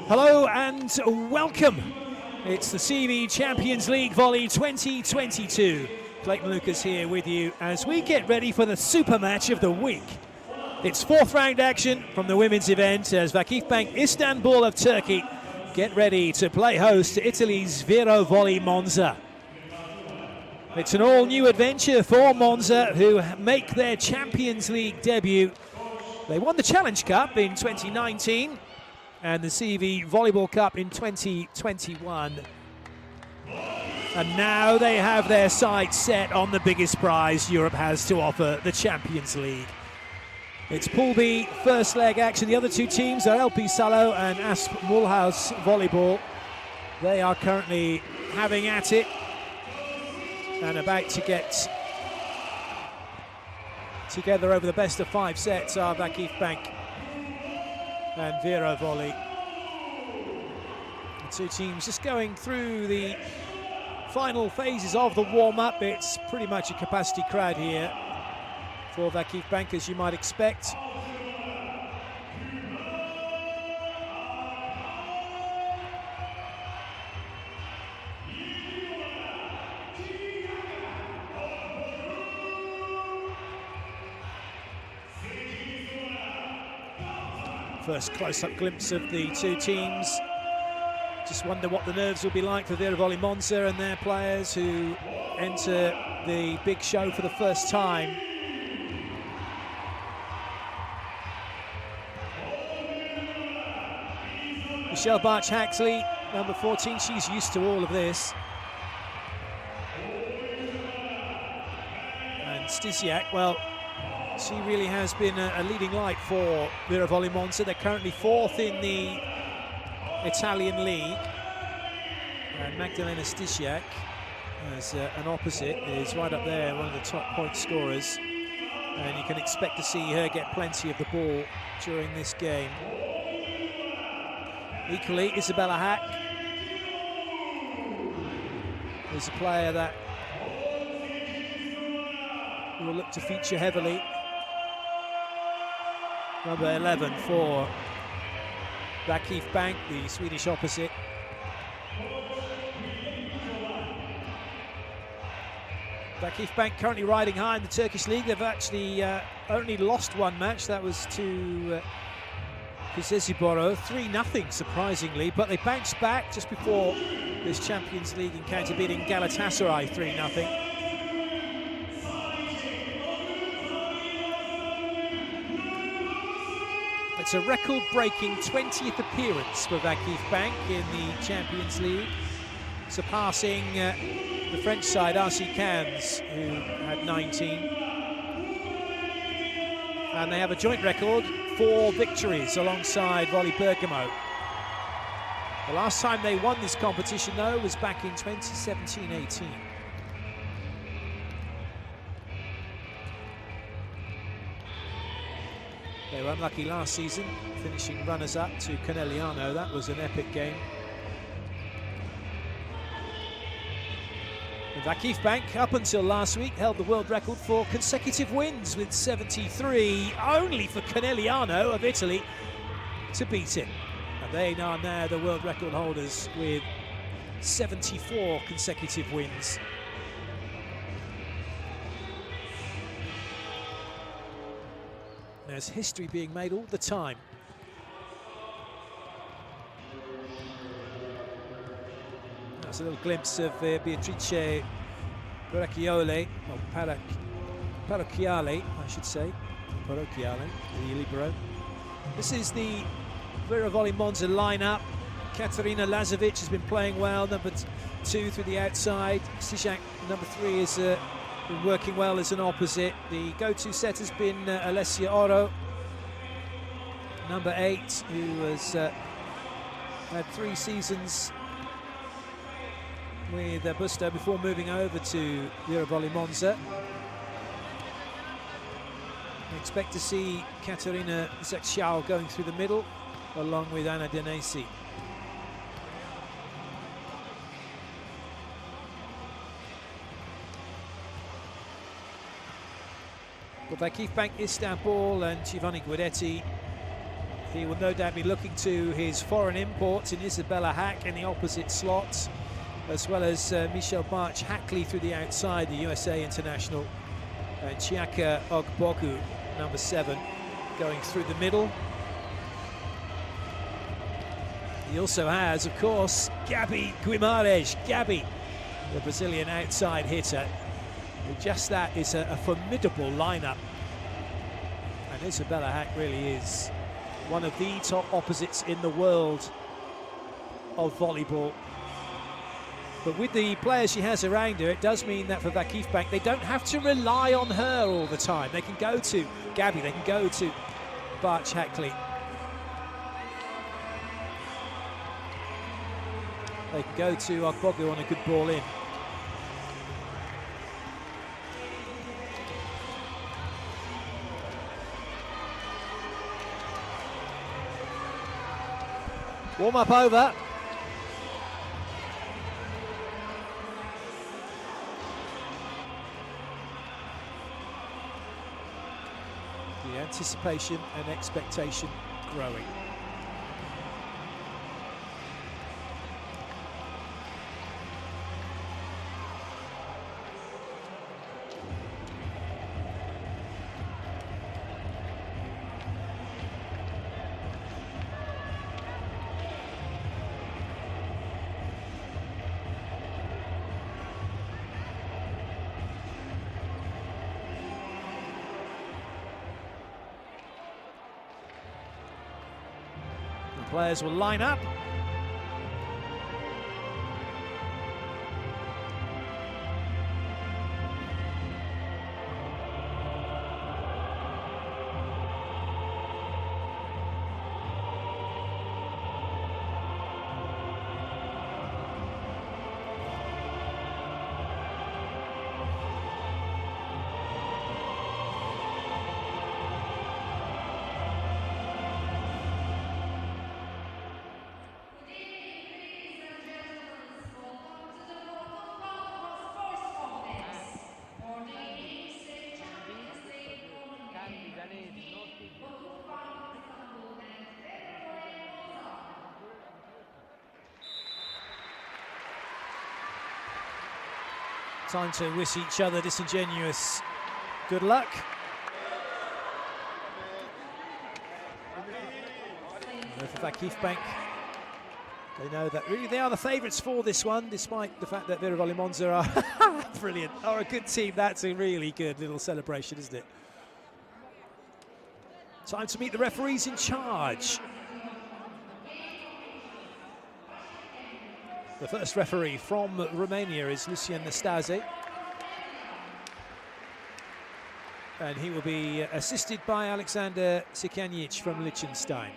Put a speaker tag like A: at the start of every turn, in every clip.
A: Hello and welcome. It's the CEV Champions League Volley 2022. Clayton Lucas here with you as we get ready for the super match of the week. It's fourth round action from the women's event as Vakif Bank Istanbul of Turkey get ready to play host to Italy's Vero Volley MONZA. It's an all-new adventure for Monza, who make their Champions League debut. They won the Challenge Cup in 2019 and the CEV Volleyball Cup in 2021. And now they have their sights set on the biggest prize Europe has to offer, the Champions League. It's Pool B, first leg action. The other two teams are LP Salo and Asp Mulhouse Volleyball. They are currently having at it and about to get together over the best of 5 sets are Vakif Bank and Vero Volley. The two teams just going through the final phases of the warm-up. It's pretty much a capacity crowd here for Vakif Bank, as you might expect. First close-up glimpse of the two teams. Just wonder what the nerves will be like for Vero Volley MONZA and their players who enter the big show for the first time. Michelle Barch-Haxley, number 14, she's used to all of this. And Stysiak, well, she really has been a leading light for Vero Volley MONZA. They're currently 4th in the Italian league. And Magdalena Stysiak, as an opposite, is right up there, one of the top point scorers. And you can expect to see her get plenty of the ball during this game. Equally, Isabella Hack is a player that will look to feature heavily. Number 11 for Vakif Bank, the Swedish opposite. Vakif Bank currently riding high in the Turkish league. They've actually only lost one match. That was to Kuzesiboro, 3-0 surprisingly, but they bounced back just before this Champions League encounter, beating Galatasaray 3-0. It's a record-breaking 20th appearance for Vakif Bank in the Champions League, surpassing the French side RC Cannes, who had 19. And they have a joint record, 4 victories alongside Volley Bergamo. The last time they won this competition, though, was back in 2017-18. They were unlucky last season, finishing runners-up to Conegliano. That was an epic game. And Vakif Bank, up until last week, held the world record for consecutive wins with 73, only for Conegliano of Italy to beat it. And they are now the world record holders with 74 consecutive wins. There's history being made all the time. That's a little glimpse of Beatrice Paracchiale, or Paracchiale, I should say. Paracchiale, the libero. This is the Vero Volley MONZA lineup. Katarina Lazovic has been playing well, number 2 through the outside. Stysiak, number 3, is been working well as an opposite. The go-to set has been Alessia Oro, number 8, who has had 3 seasons with Busto before moving over to Vero Volley MONZA. I expect to see Katarina Zakciao going through the middle, along with Anna Denesi. Vakif Bank Istanbul and Giovanni Guidetti He will no doubt be looking to his foreign imports in Isabella Hack in the opposite slots, as well as Michelle Barch-Hackley through the outside, the USA international, and Chiaka Ogbogu, number 7, going through the middle. He also has, of course, Gabi Guimarães. Gabi, the Brazilian outside hitter. Just that is a formidable lineup. And Isabella Hack really is one of the top opposites in the world of volleyball. But with the players she has around her, it does mean that for Vakif Bank, they don't have to rely on her all the time. They can go to Gabi, they can go to Barch-Hackley. They can go to Ogbogu on a good ball in. Warm up over. The anticipation and expectation growing. Players will line up. Time to wish each other disingenuous good luck. And for Vakif Bank, they know that really they are the favourites for this one, despite the fact that Vero Volley MONZA are brilliant, are a good team. That's a really good little celebration, isn't it? Time to meet the referees in charge. The first referee from Romania is Lucian Nastase. And he will be assisted by Alexander Sikanic from Liechtenstein.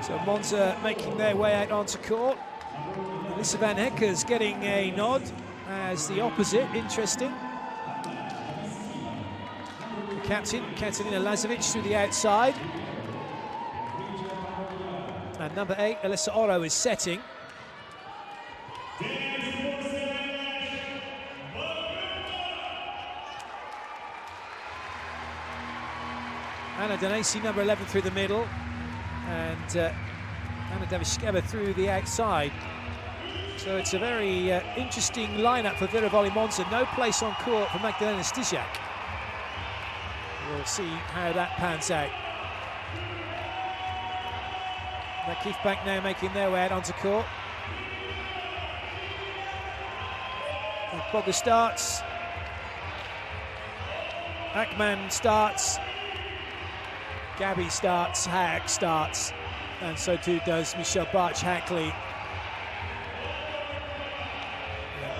A: So Monza making their way out onto court. Elissa van Hecker's getting a nod as the opposite, interesting. The captain, Katarina Lazovic, through the outside. And number 8, Alyssa Oro, is setting. Anna Danesi, number 11, through the middle. And Anna Davishkeva through the outside. So it's a very interesting lineup for Vero Volley MONZA. No place on court for Magdalena Stizak. We'll see how that pans out. Vakif Bank now making their way out onto court. Bogger starts. Akman starts. Gabi starts, Hack starts, and so too does Michelle Barch-Hackley.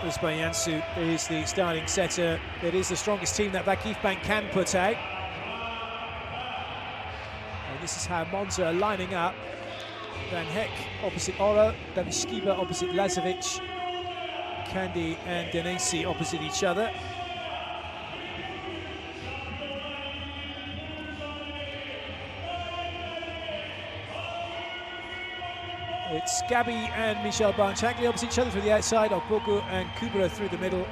A: Uzbay Yansu is the starting setter. It is the strongest team that Vakif Bank can put out. And this is how Monza are lining up. Van Heck opposite Oro, Daviskiba opposite Lazovic, Candy and Denesi opposite each other. It's Gabi and Michel Barnes-Hagley opposite each other through the outside, Ogbogu and Kubra through the middle.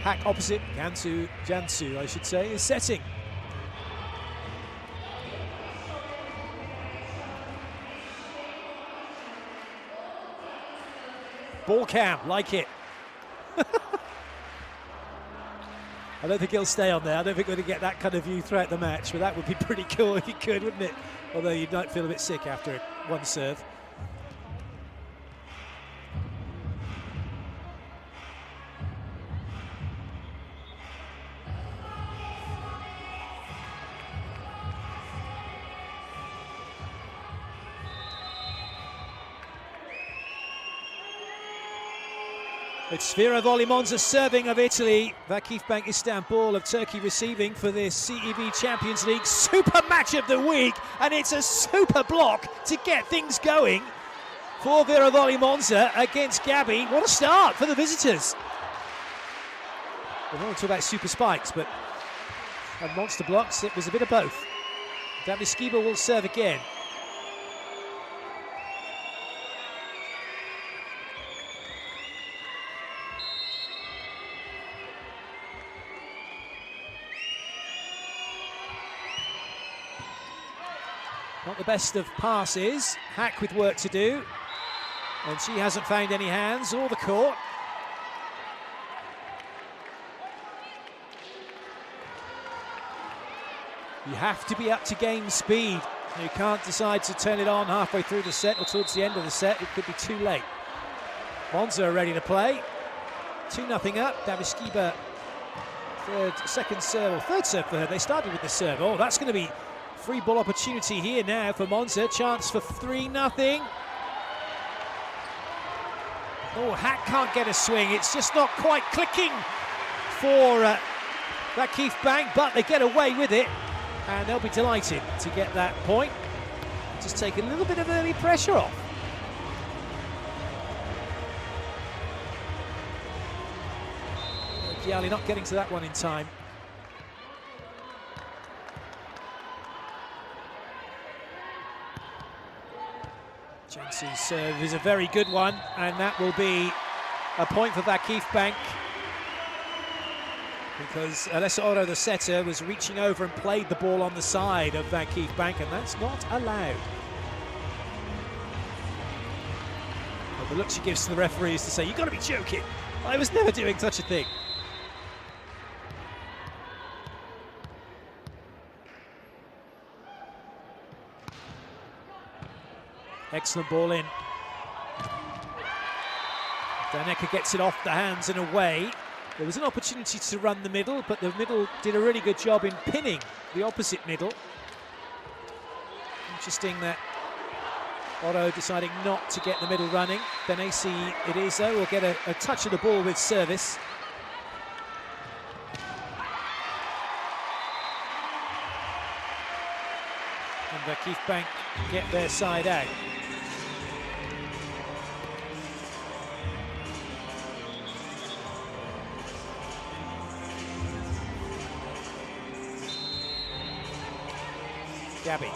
A: Hack opposite, Jansu I should say, is setting. Ball cam, like it. I don't think he'll stay on there. I don't think we're going to get that kind of view throughout the match, but that would be pretty cool if he could, wouldn't it? Although you might feel a bit sick after one serve. It's Vero Volley MONZA serving of Italy, Vakif Bank ISTANBUL of Turkey receiving for this CEV Champions League super match of the week, and it's a super block to get things going for Vero Volley MONZA against Gabi. What a start for the visitors. We don't want to talk about super spikes, but and monster blocks, it was a bit of both. Daviskiba will serve again. Not the best of passes, Hack with work to do, and she hasn't found any hands or the court. You have to be up to game speed. You can't decide to turn it on halfway through the set or towards the end of the set. It could be too late. Monza are ready to play. 2-0 up, Daviskiba third serve for her. They started with the serve. Oh, that's going to be free ball opportunity here now for Monza. Chance for 3-0. Oh, Hack can't get a swing. It's just not quite clicking for Vakif Bank, but they get away with it, and they'll be delighted to get that point. Just take a little bit of early pressure off. Gialli not getting to that one in time. Jansu's serve is a very good one, and that will be a point for Vakif Bank, because Alessa Oro, the setter, was reaching over and played the ball on the side of Vakif Bank, and that's not allowed. But the look she gives to the referee is to say, you've got to be joking. I was never doing such a thing. Excellent ball in. Daneka gets it off the hands and away. There was an opportunity to run the middle, but the middle did a really good job in pinning the opposite middle. Interesting that Otto deciding not to get the middle running. Benassi it is though, will get a touch of the ball with service. And Vakif Bank get their side out. Gabi.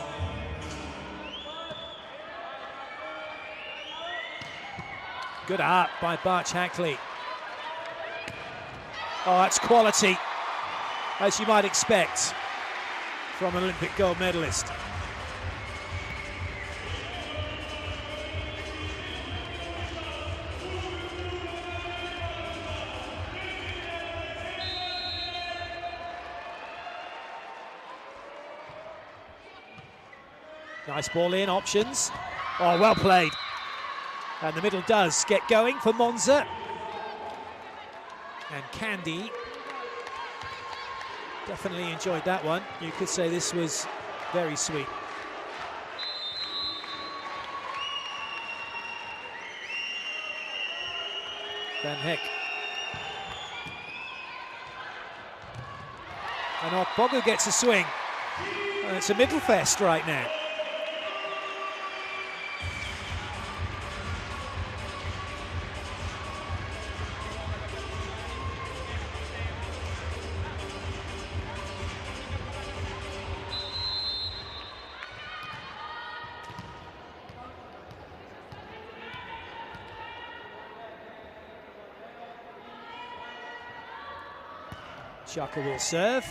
A: Good art by Barnes-Hagley. Oh, that's quality, as you might expect from an Olympic gold medalist. Nice ball in, options. Oh, well played. And the middle does get going for Monza. And Candy definitely enjoyed that one. You could say this was very sweet. Van Heck. And Ogbogu gets a swing. It's a middle fest right now. Chaka will serve.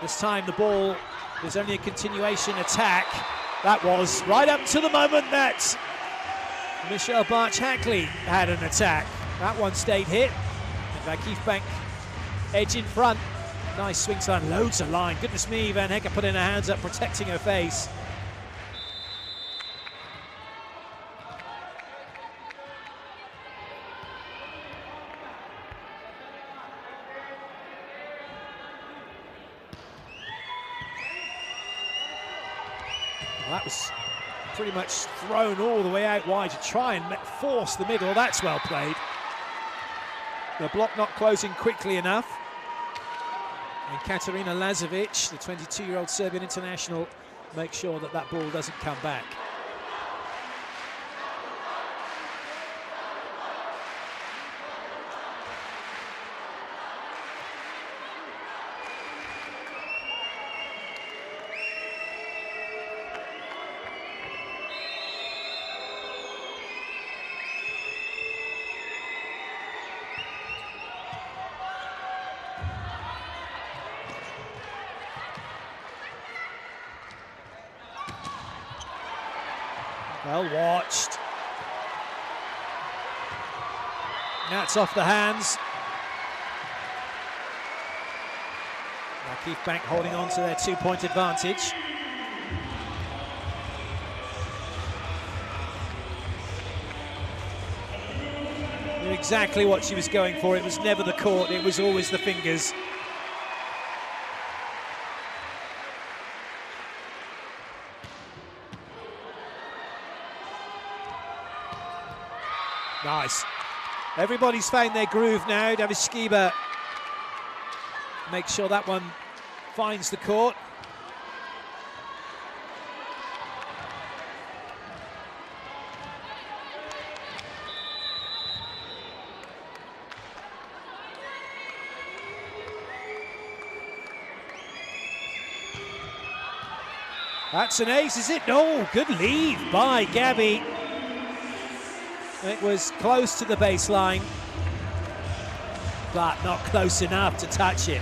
A: This time the ball is only a continuation attack. That was right up to the moment that Michelle Barch-Hackley had an attack. That one stayed hit. And Vakif Bank edge in front. Nice swing line, loads of line. Goodness me, Van Hecker putting her hands up, protecting her face. That was pretty much thrown all the way out wide to try and force the middle. That's well played. The block not closing quickly enough. And Katarina Lazovic, the 22-year-old Serbian international, makes sure that that ball doesn't come back. Well watched. That's off the hands. Vakif Bank holding on to their 2-point advantage. Knew exactly what she was going for. It was never the court, it was always the fingers. Nice. Everybody's found their groove now. Davishkiba makes sure that one finds the court. That's an ace, is it? No, good lead by Gabby. It was close to the baseline, but not close enough to touch it.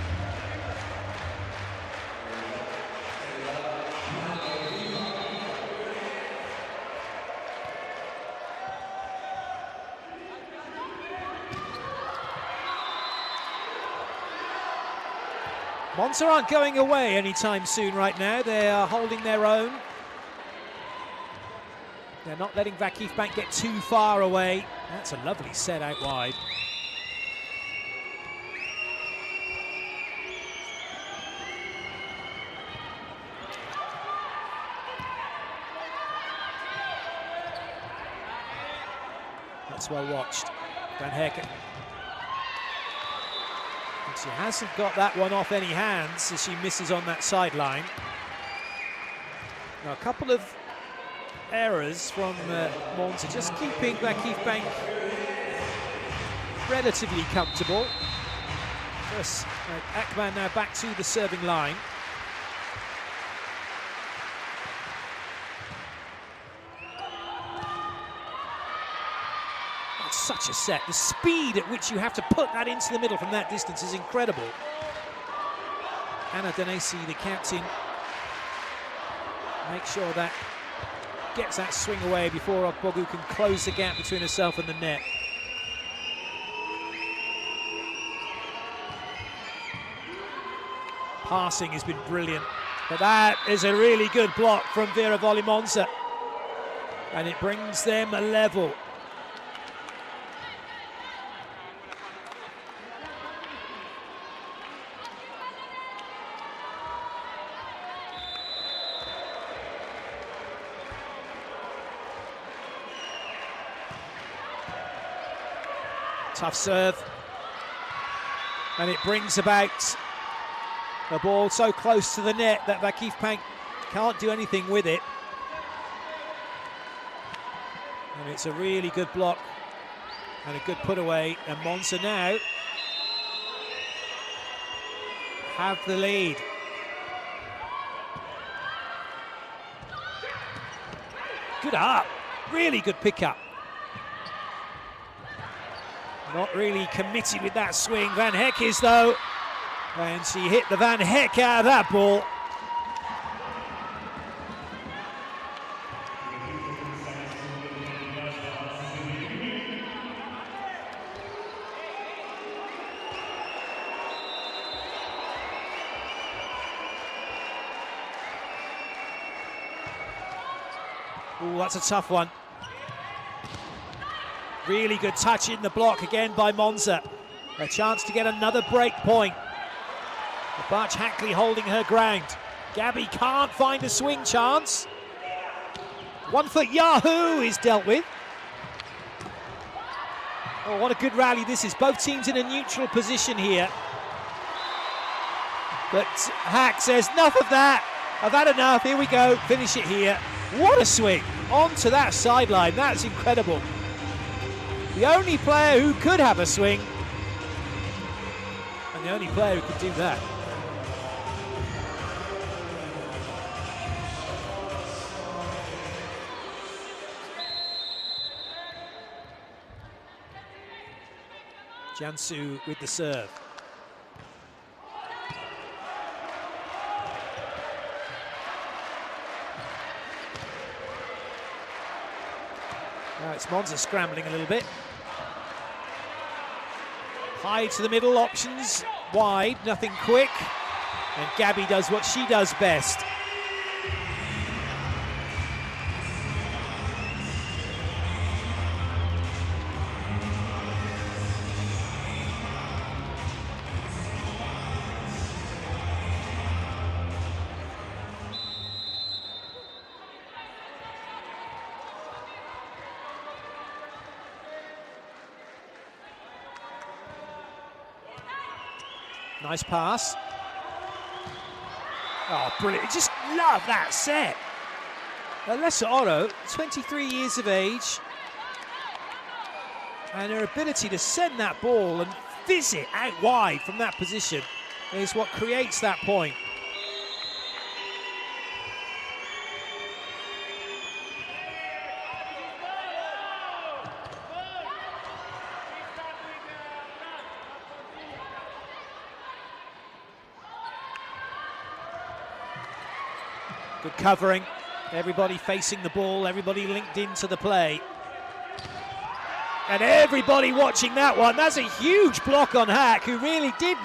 A: Monza aren't going away anytime soon right now. They are holding their own. They're not letting Vakif Bank get too far away. That's a lovely set out wide. That's well watched. Van Hecken. And she hasn't got that one off any hands as she misses on that sideline. Now a couple of errors from Monza, just keeping Vakif Bank relatively comfortable. First, Akman now back to the serving line. That's such a set. The speed at which you have to put that into the middle from that distance is incredible. Anna Danesi, the captain, make sure that gets that swing away before Ogbogu can close the gap between herself and the net. Passing has been brilliant, but that is a really good block from Vero Volley MONZA, and it brings them a level. Tough serve. And it brings about a ball so close to the net that Vakif Bank can't do anything with it. And it's a really good block and a good put away. And Monza now have the lead. Good up, really good pickup. Not really committed with that swing. Van Heck is though, and she hit the Van Heck out of that ball. Oh, that's a tough one. Really good touch in the block again by Monza. A chance to get another break point. Barch Hackley holding her ground. Gabby can't find a swing chance. 1 foot Yahoo is dealt with. Oh, what a good rally this is. Both teams in a neutral position here. But Hack says, enough of that. I've had enough, here we go, finish it here. What a swing, onto that sideline, that's incredible. The only player who could have a swing, and the only player who could do that. Jansu with the serve. Now it's Monza scrambling a little bit. High to the middle, options wide, nothing quick. And Gabby does what she does best. Nice pass. Oh, brilliant. Just love that set. Alessa Oro, 23 years of age, and her ability to send that ball and fizz it out wide from that position is what creates that point. Good covering, everybody facing the ball, everybody linked into the play. And everybody watching that one. That's a huge block on Hack, who really didn't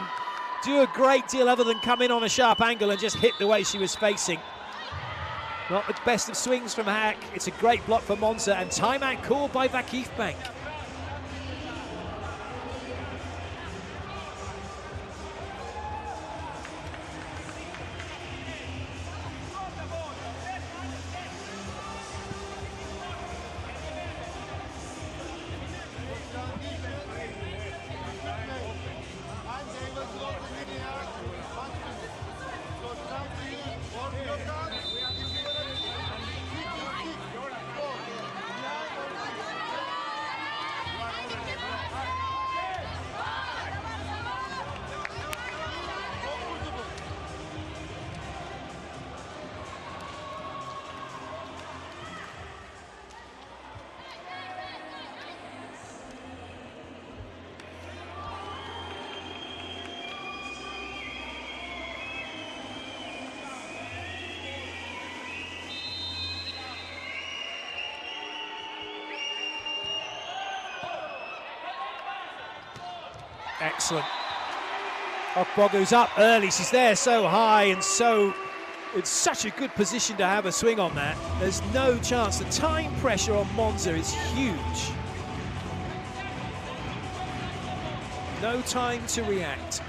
A: do a great deal other than come in on a sharp angle and just hit the way she was facing. Not the best of swings from Hack. It's a great block for Monza, and timeout called by Vakif Bank. Excellent. Okbogu's up early. She's there so high and so it's such a good position to have a swing on that. There's no chance. The time pressure on Monza is huge. No time to react.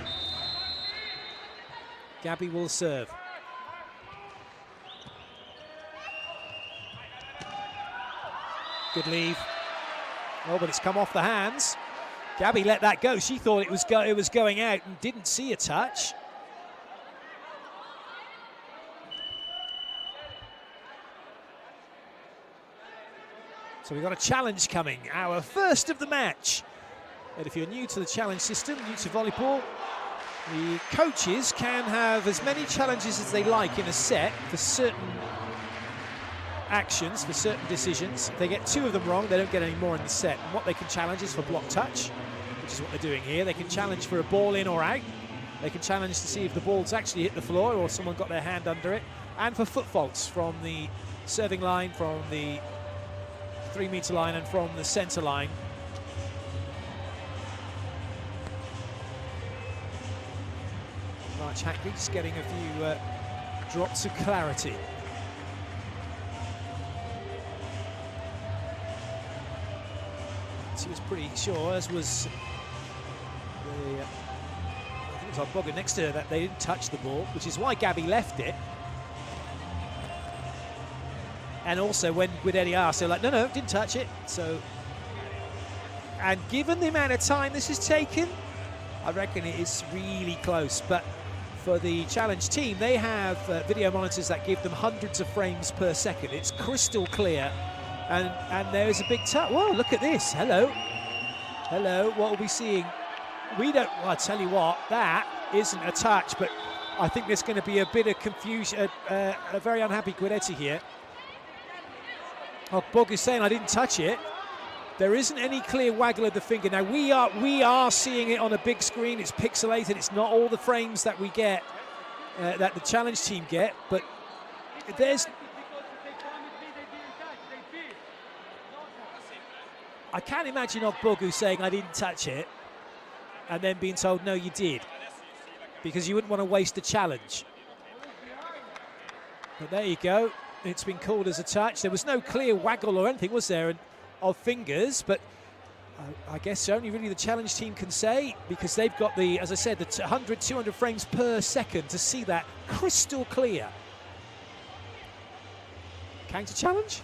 A: Gabby will serve. Good leave. Oh, but it's come off the hands. Gabby let that go. She thought it was going out and didn't see a touch. So we've got a challenge coming, our first of the match. And if you're new to the challenge system, new to volleyball, the coaches can have as many challenges as they like in a set for certain actions, for certain decisions. If they get 2 of them wrong, they don't get any more in the set. And what they can challenge is for block touch, which is what they're doing here. They can challenge for a ball in or out. They can challenge to see if the ball's actually hit the floor or someone got their hand under it. And for foot faults from the serving line, from the 3-meter line and from the centre line. Raj Hackney just getting a few drops of clarity. He was pretty sure, as was the, I think it was Ogbogbo next to her, that they didn't touch the ball, which is why Gabby left it. And also when Guidetti asked, they're like, no, didn't touch it. So, and given the amount of time this has taken, I reckon it is really close. But for the challenge team, they have video monitors that give them hundreds of frames per second. It's crystal clear. And there is a big touch. Whoa, look at this. Hello. What are we seeing? We don't, well, I tell you what, that isn't a touch, but I think there's going to be a bit of confusion, a very unhappy Guidetti here. Ogbogbo is saying, I didn't touch it. There isn't any clear waggle of the finger. Now, we are seeing it on a big screen. It's pixelated. It's not all the frames that we get, that the challenge team get, but there's... I can't imagine Ogbogbo saying, I didn't touch it, and then being told, no, you did, because you wouldn't want to waste a challenge. But there you go. It's been called as a touch. There was no clear waggle or anything, was there, of fingers, but I guess only really the challenge team can say, because they've got the, as I said, the 100, 200 frames per second to see that crystal clear. Counter challenge?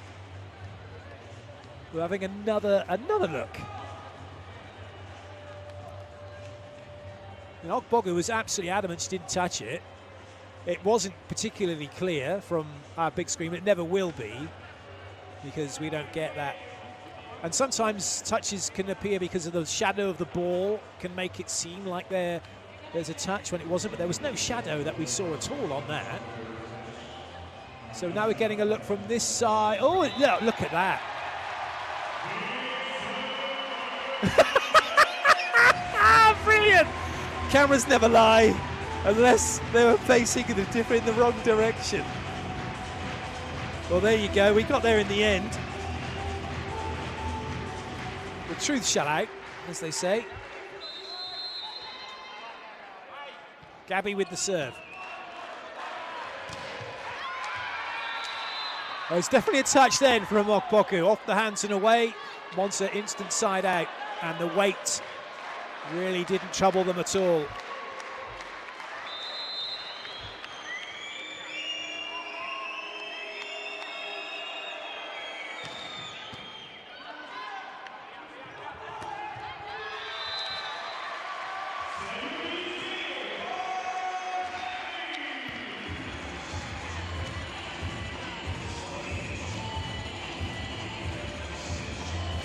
A: We're having another look. And Ogbogbo was absolutely adamant she didn't touch it. It wasn't particularly clear from our big screen, but it never will be, because we don't get that. And sometimes touches can appear because of the shadow of the ball, can make it seem like there's a touch when it wasn't, but there was no shadow that we saw at all on that. So now we're getting a look from this side. Oh, look at that. Brilliant! Cameras never lie unless they were facing in the wrong direction. Well, there you go. We got there in the end. The truth shall out, as they say. Gabby with the serve. Oh, it's definitely a touch then from Ogbogbo. Off the hands and away. Monza instant side out. And the weight really didn't trouble them at all.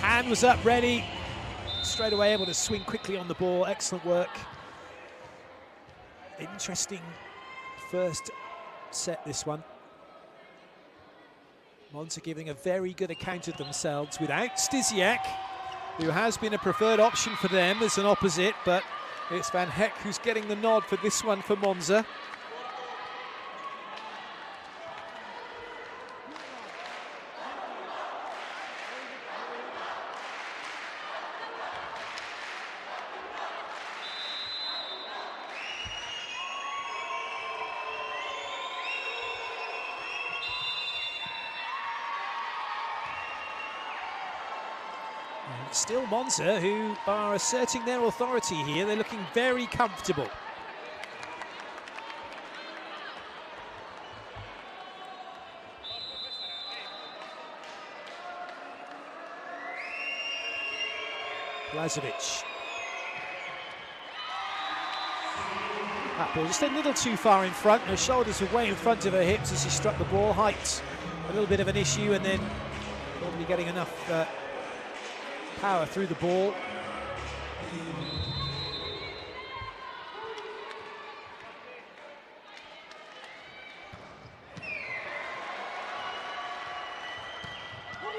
A: Hand was up, ready. Straight away able to swing quickly on the ball. Excellent work. Interesting first set, this one. Monza giving a very good account of themselves without Stysiak, who has been a preferred option for them as an opposite, but it's Van Heck who's getting the nod for this one for Monza. Still Monza, who are asserting their authority here. They're looking very comfortable. Blažević That ball just a little too far in front. Her shoulders were way in front of her hips as she struck the ball. Height, a little bit of an issue, and then probably getting enough power through the ball.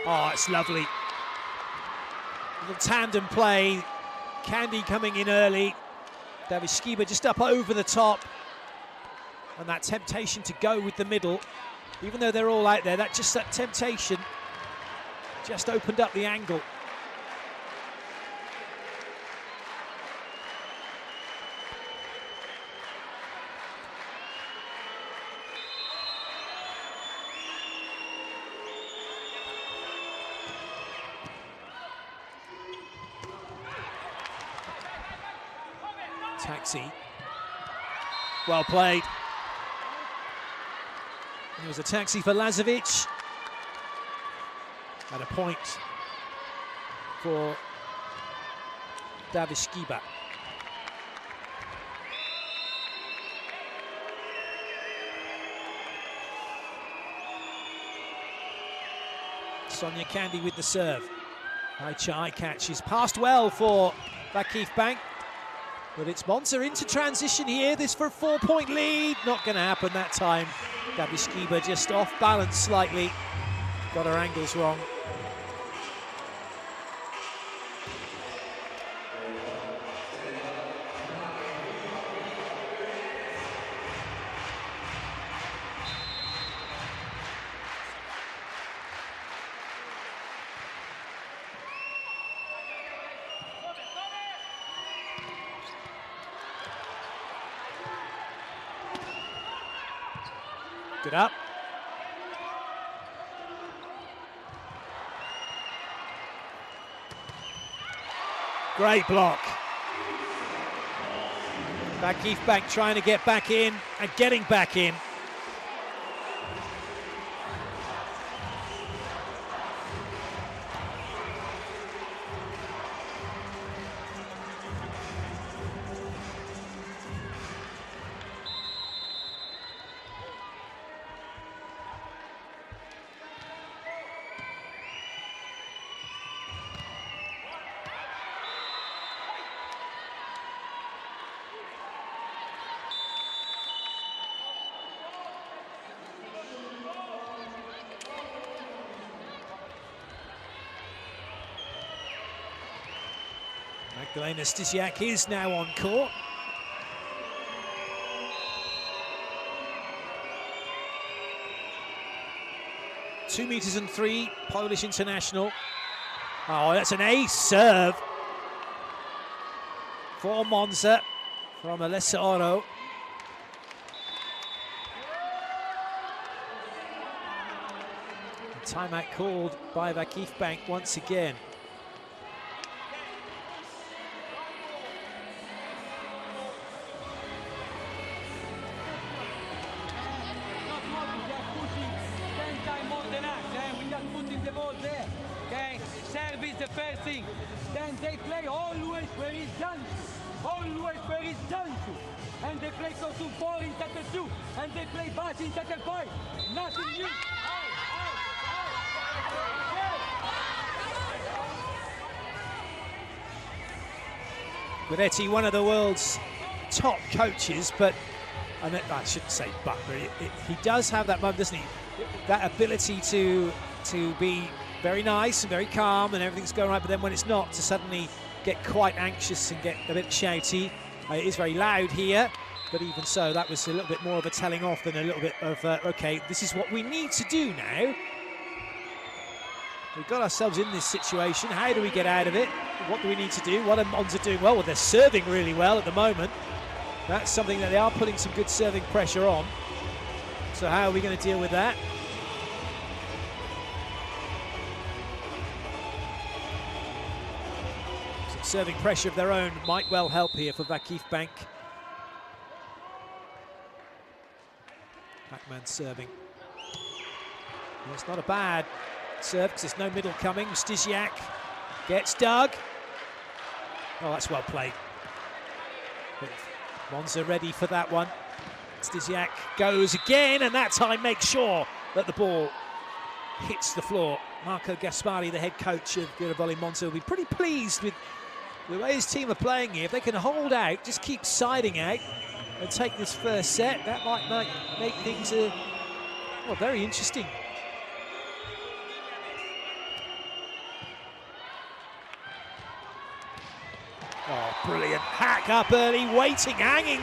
A: Oh, it's lovely. Little tandem play. Candy coming in early. VakifBank just up over the top. And that temptation to go with the middle. Even though they're all out there, that temptation just opened up the angle. Taxi. Well played. It was a taxi for Lazovic. At a point for VakifBank. Sonia Candy with the serve. High Chai catches. Passed well for VakifBank. But it's Monza into transition here. This for a 4-point lead. Not going to happen that time. VakifBank just off balance slightly. Got her angles wrong. Good up. Great block. VakifBank trying to get back in and getting back in. Magdalena Stysiak is now on court. (2.3 meters), Polish international. Oh, that's an ace serve for Monza from Alessa Oro. Timeout called by VakifBank once again.
B: Service the first thing, then they play always where it's done to, always where it's done to, and they play close to 4 instead of 2, and they play back instead of 5, nothing new.
A: Guidetti, one of the world's top coaches, but I shouldn't say but he does have that moment, doesn't he? That ability to be very nice and very calm and everything's going right, but then when it's not, to suddenly get quite anxious and get a bit shouty. It is very loud here, but even so, that was a little bit more of a telling off than a little bit of, okay, this is what we need to do now. We've got ourselves in this situation. How do we get out of it? What do we need to do? What are Monza doing well? Well, they're serving really well at the moment. That's something that they are putting some good serving pressure on. So how are we going to deal with that? Serving pressure of their own might well help here for VakifBank. Backman serving. Well, it's not a bad serve because there's no middle coming. Stysiak gets dug. Oh, that's well played. Monza ready for that one. Stysiak goes again, and that time makes sure that the ball hits the floor. Marco Gaspari, the head coach of Vero Volley MONZA, will be pretty pleased with the way his team are playing here. If they can hold out, just keep siding out and take this first set, that might make things well, very interesting. Oh, brilliant. Hack up early, waiting, hanging,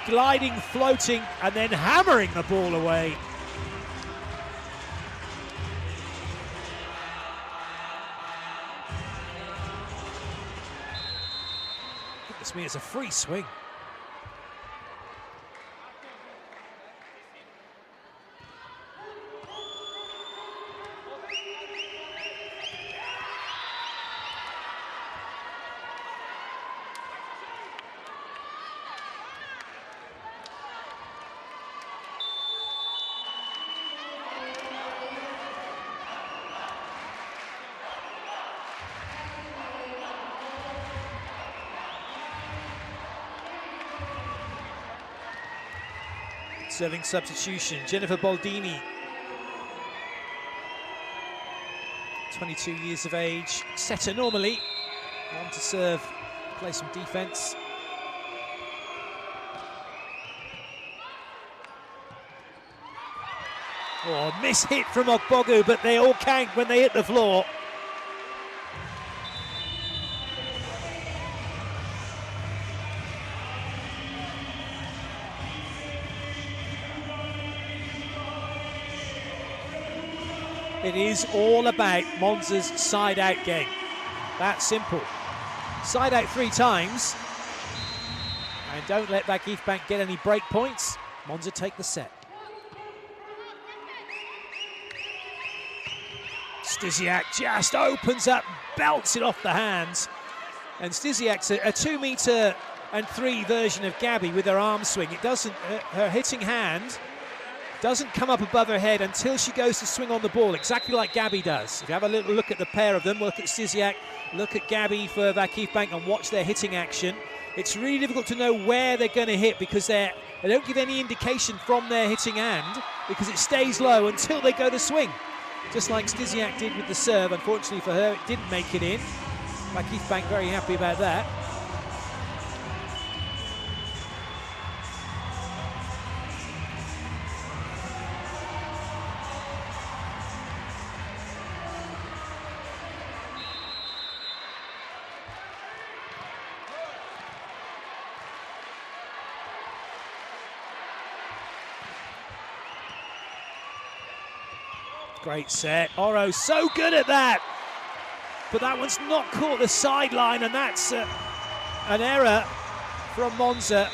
A: gliding, floating, and then hammering the ball away. Goodness me, it's a free swing. Serving substitution, Jennifer Baldini, 22 years of age, setter normally, one to serve, play some defense. Oh, miss hit from Ogbogu, but they all count when they hit the floor. It is all about Monza's side-out game. That simple. Side out 3 times. And don't let Vakif Bank get any break points. Monza take the set. Stysiak just opens up, belts it off the hands. And Stysiak's a 2-meter-3 version of Gabby with her arm swing. It doesn't, her hitting hand doesn't come up above her head until she goes to swing on the ball, exactly like Gabby does. If you have a little look at the pair of them, look at Stysiak, look at Gabby for Vakif Bank and watch their hitting action. It's really difficult to know where they're going to hit because they don't give any indication from their hitting hand because it stays low until they go to swing. Just like Stysiak did with the serve. Unfortunately for her, it didn't make it in. Vakif Bank very happy about that. Great set. Oro so good at that. But that one's not caught the sideline, and that's an error from Monza.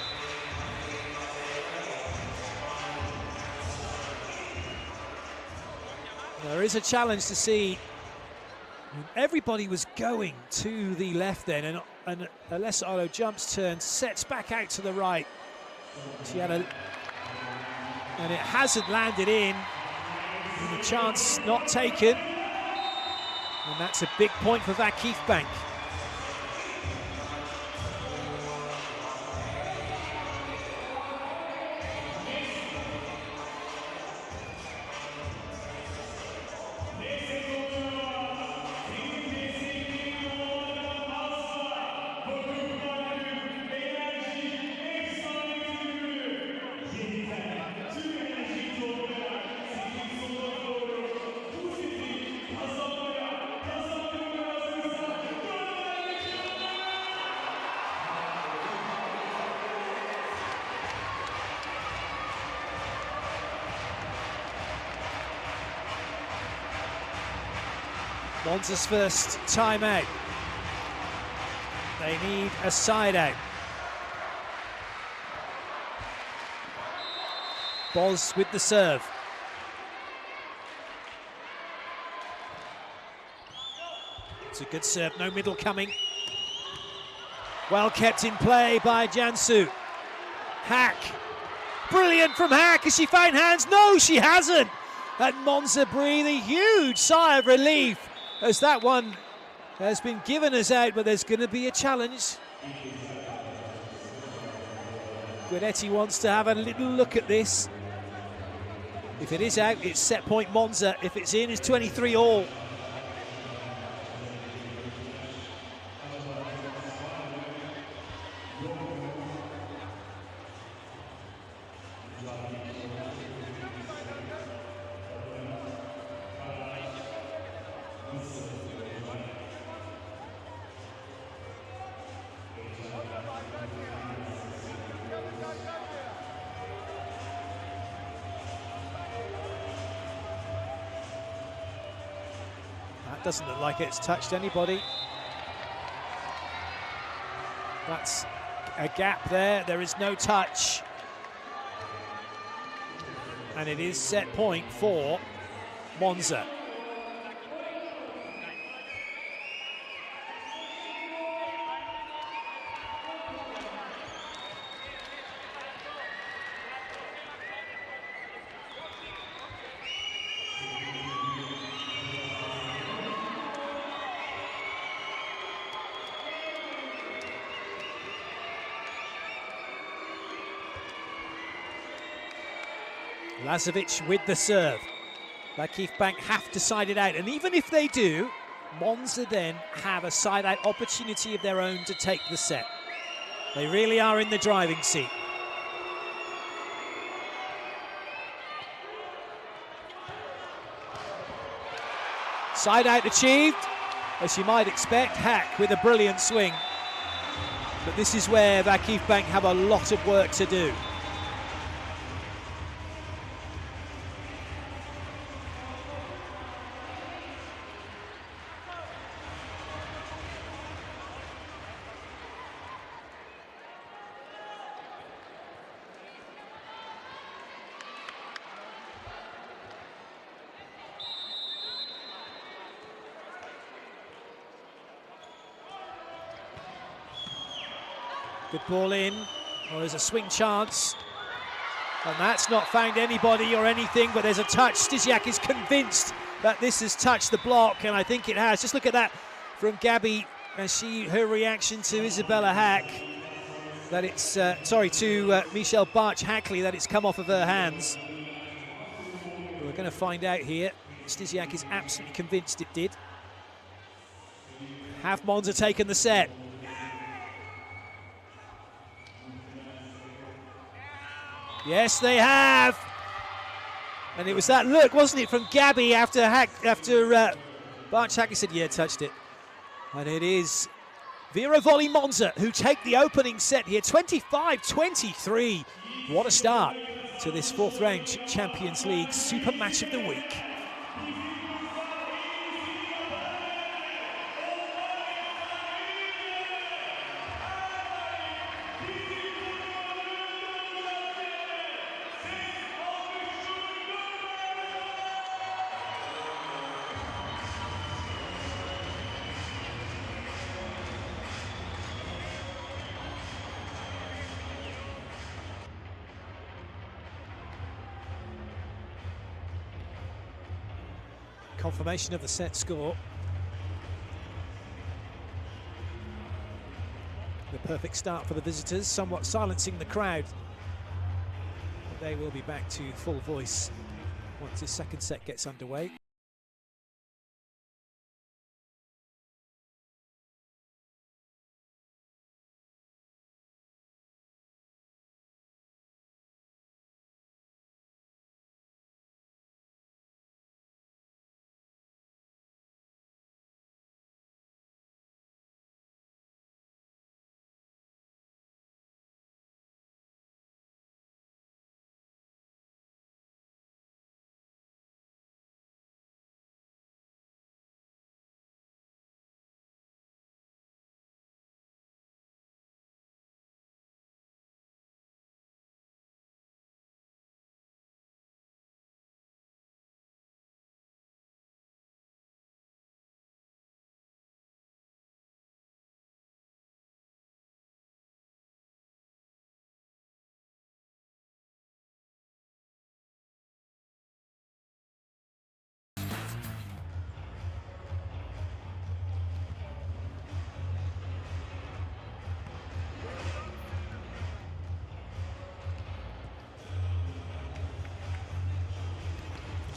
A: There is a challenge to see. Everybody was going to the left then, and Alessa Oro jumps, turns, sets back out to the right. She had and it hasn't landed in. And the chance not taken, and that's a big point for Vakif Bank. Monza's first timeout. They need a side out. Boz with the serve. It's a good serve, no middle coming. Well kept in play by Jansu. Hack. Brilliant from Hack. Has she found hands? No, she hasn't. And Monza breathe a huge sigh of relief as that one has been given us out, but there's going to be a challenge. Guidetti wants to have a little look at this. If it is out, it's set point Monza. If it's in, it's 23 all. That doesn't look like it's touched anybody. That's a gap there. There is no touch. And it is set point for Monza. Lazovic with the serve. Vakif Bank have to side it out, and even if they do, Monza then have a side-out opportunity of their own to take the set. They really are in the driving seat. Side-out achieved, as you might expect. Hack with a brilliant swing. But this is where Vakif Bank have a lot of work to do. Good ball in. Oh, there's a swing chance. And that's not found anybody or anything, but there's a touch. Stysiak is convinced that this has touched the block, and I think it has. Just look at that from Gabby, as her reaction to Isabella Hack, that it's, to Michelle Barch-Hackley, that it's come off of her hands. We're going to find out here. Stysiak is absolutely convinced it did. Have Monza taken the set? Yes, they have. And it was that look, wasn't it, from Gabby after Barch-Hackley said, yeah, touched it. And it is Vero Volley MONZA who take the opening set here, 25-23. What a start to this fourth round Champions League Super Match of the Week. Confirmation of the set score. The perfect start for the visitors, somewhat silencing the crowd. But they will be back to full voice once this second set gets underway.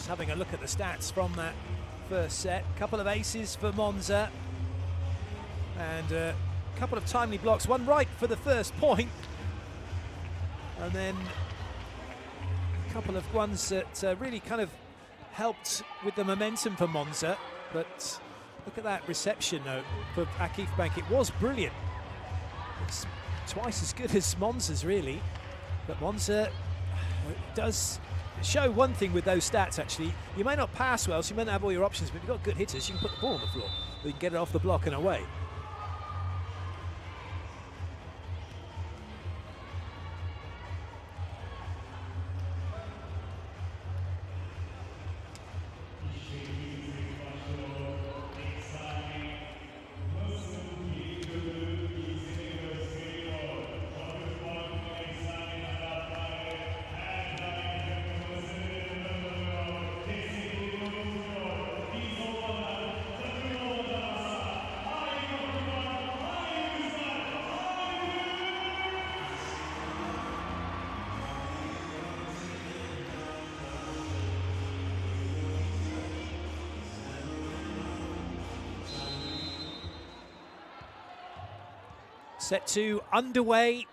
A: Just having a look at the stats from that first set. Couple of aces for Monza and a couple of timely blocks, one right for the first point, and then a couple of ones that really kind of helped with the momentum for Monza. But look at that reception though for Vakif Bank. It was brilliant. It's twice as good as Monza's really, but Monza does show one thing with those stats actually. You may not pass well, so you may not have all your options, but if you've got good hitters, you can put the ball on the floor. You can get it off the block and away. Set 2 underway.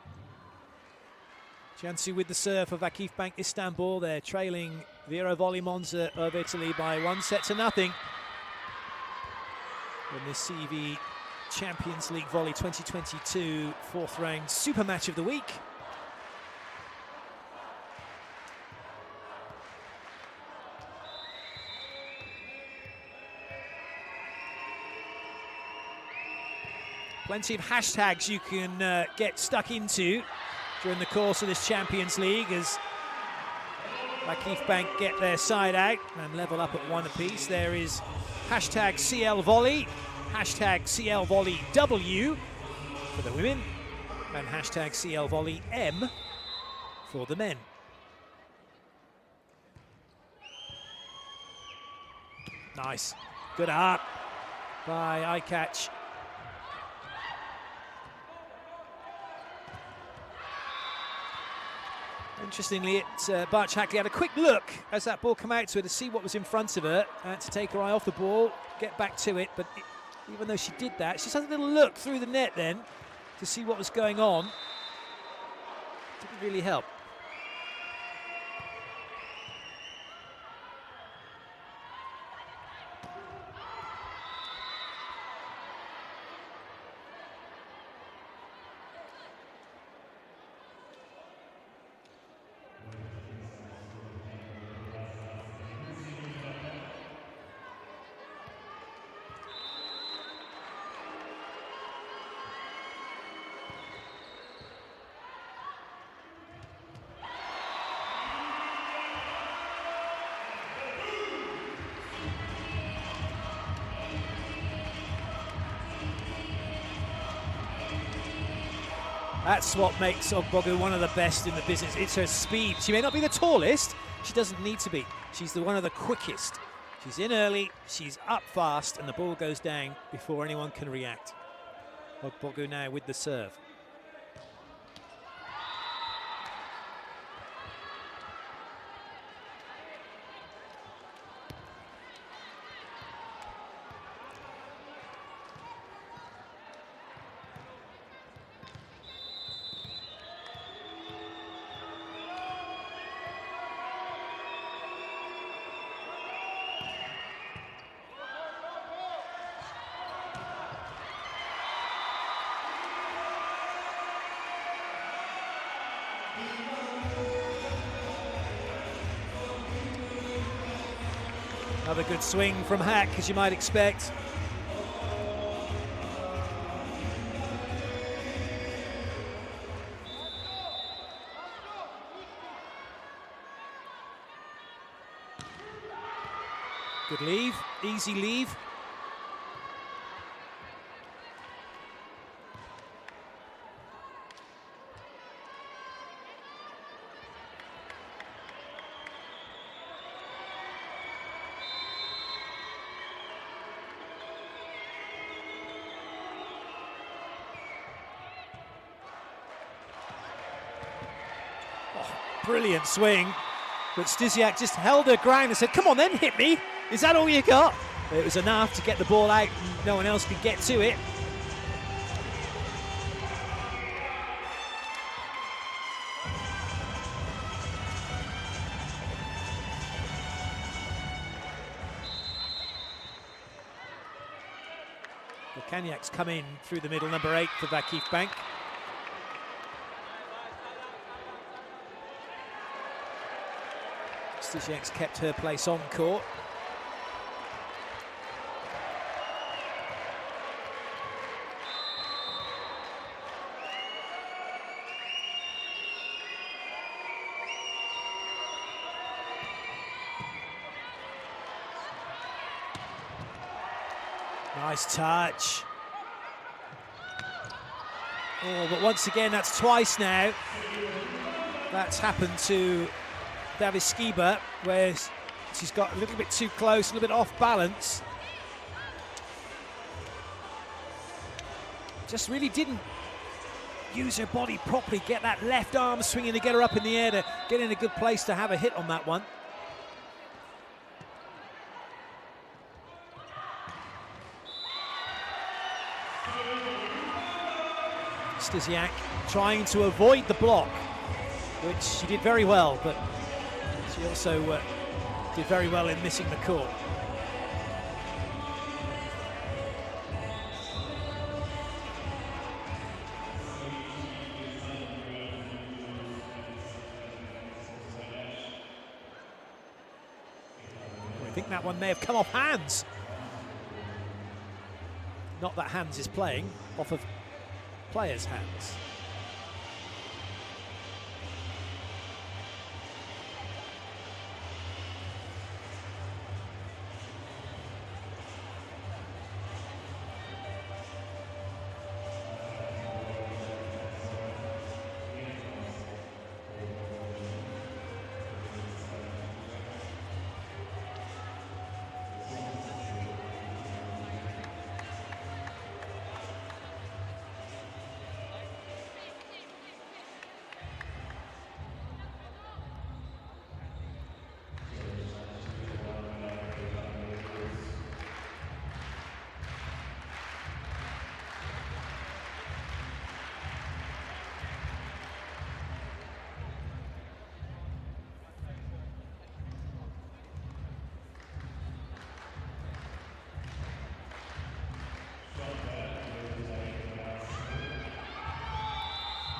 A: Jansu with the serve for Vakif Bank Istanbul. They're trailing Vero Volley MONZA of Italy by 1-0 in this CEV Champions League Volley 2022 fourth round super match of the week. Plenty of hashtags you can get stuck into during the course of this Champions League as Vakif Bank get their side out and level up at one apiece. There is hashtag CL Volley, hashtag CL Volley W for the women, and hashtag CL Volley M for the men. Nice, good art by eye catch. Interestingly, Barch Hackley had a quick look as that ball came out to her to see what was in front of her, to take her eye off the ball, get back to it, but even though she did that, she just had a little look through the net then to see what was going on. Didn't really help. That's what makes Ogbogu one of the best in the business. It's her speed. She may not be the tallest. She doesn't need to be. She's one of the quickest. She's in early, she's up fast, and the ball goes down before anyone can react. Ogbogu now with the serve. Another good swing from Hack, as you might expect. Good leave, easy leave. Brilliant swing. But Stysiak just held her ground and said, come on then, hit me. Is that all you got? It was enough to get the ball out and no one else could get to it. Kanyak's come in through the middle, number 8 for Vakif Bank. Stysiak's kept her place on court. Nice touch. Oh, but once again, that's twice now. That's happened to Davis Skiba, where she's got a little bit too close, a little bit off balance. Just really didn't use her body properly, get that left arm swinging to get her up in the air to get in a good place to have a hit on that one. Stysiak trying to avoid the block, which she did very well, but she also did very well in missing the court. I think that one may have come off hands. Not that hands is playing, off of players' hands.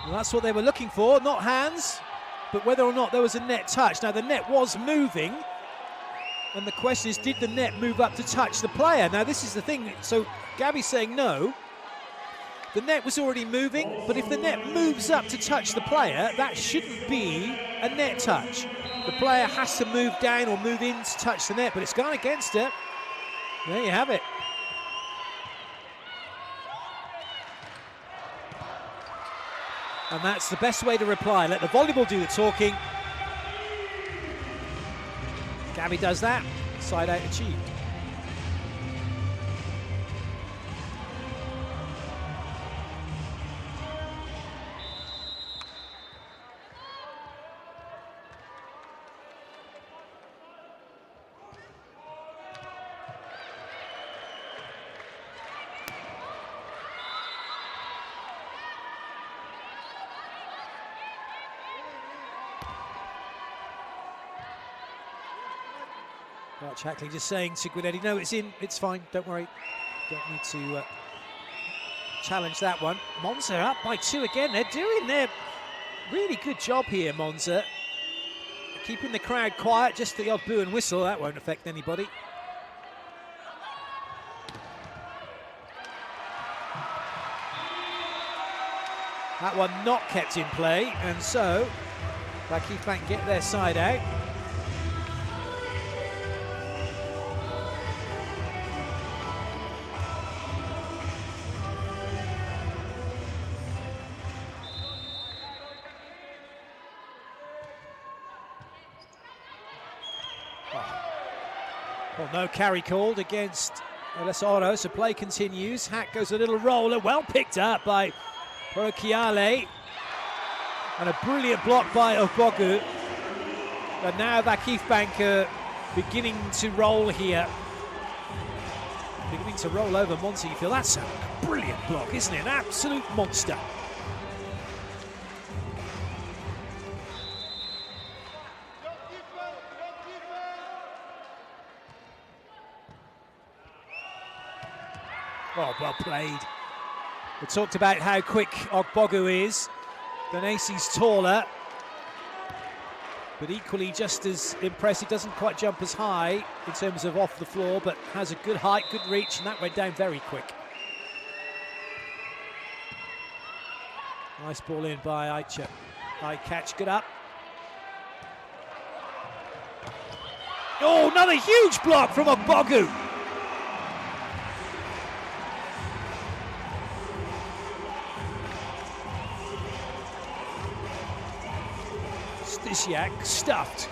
A: Well, that's what they were looking for, not hands, but whether or not there was a net touch. Now, the net was moving, and the question is, did the net move up to touch the player? Now, this is the thing. So, Gabby's saying no. The net was already moving, but if the net moves up to touch the player, that shouldn't be a net touch. The player has to move down or move in to touch the net, but it's gone against it. There you have it. And that's the best way to reply. Let the volleyball do the talking. Gabby does that. Side out achieved. Arch Hackley just saying to Guidetti, no, it's in, it's fine, don't worry. Don't need to challenge that one. Monza up by 2 again. They're doing their really good job here, Monza. Keeping the crowd quiet, just the odd boo and whistle. That won't affect anybody. That one not kept in play, and so Vakif Bank get their side out. Well, no carry called against Elesoro, so play continues. Hack goes a little roller, well picked up by Porokiale. And a brilliant block by Ogbogu. But now Vakif Bank are beginning to roll here. Beginning to roll over Monza. You feel that's a brilliant block, isn't it? An absolute monster. Oh, well played. We talked about how quick Ogbogu is. Benasi's taller, but equally just as impressive. Doesn't quite jump as high in terms of off the floor, but has a good height, good reach, and that went down very quick. Nice ball in by Aicha. High catch, good up. Oh, another huge block from Ogbogu. Stisiak stuffed.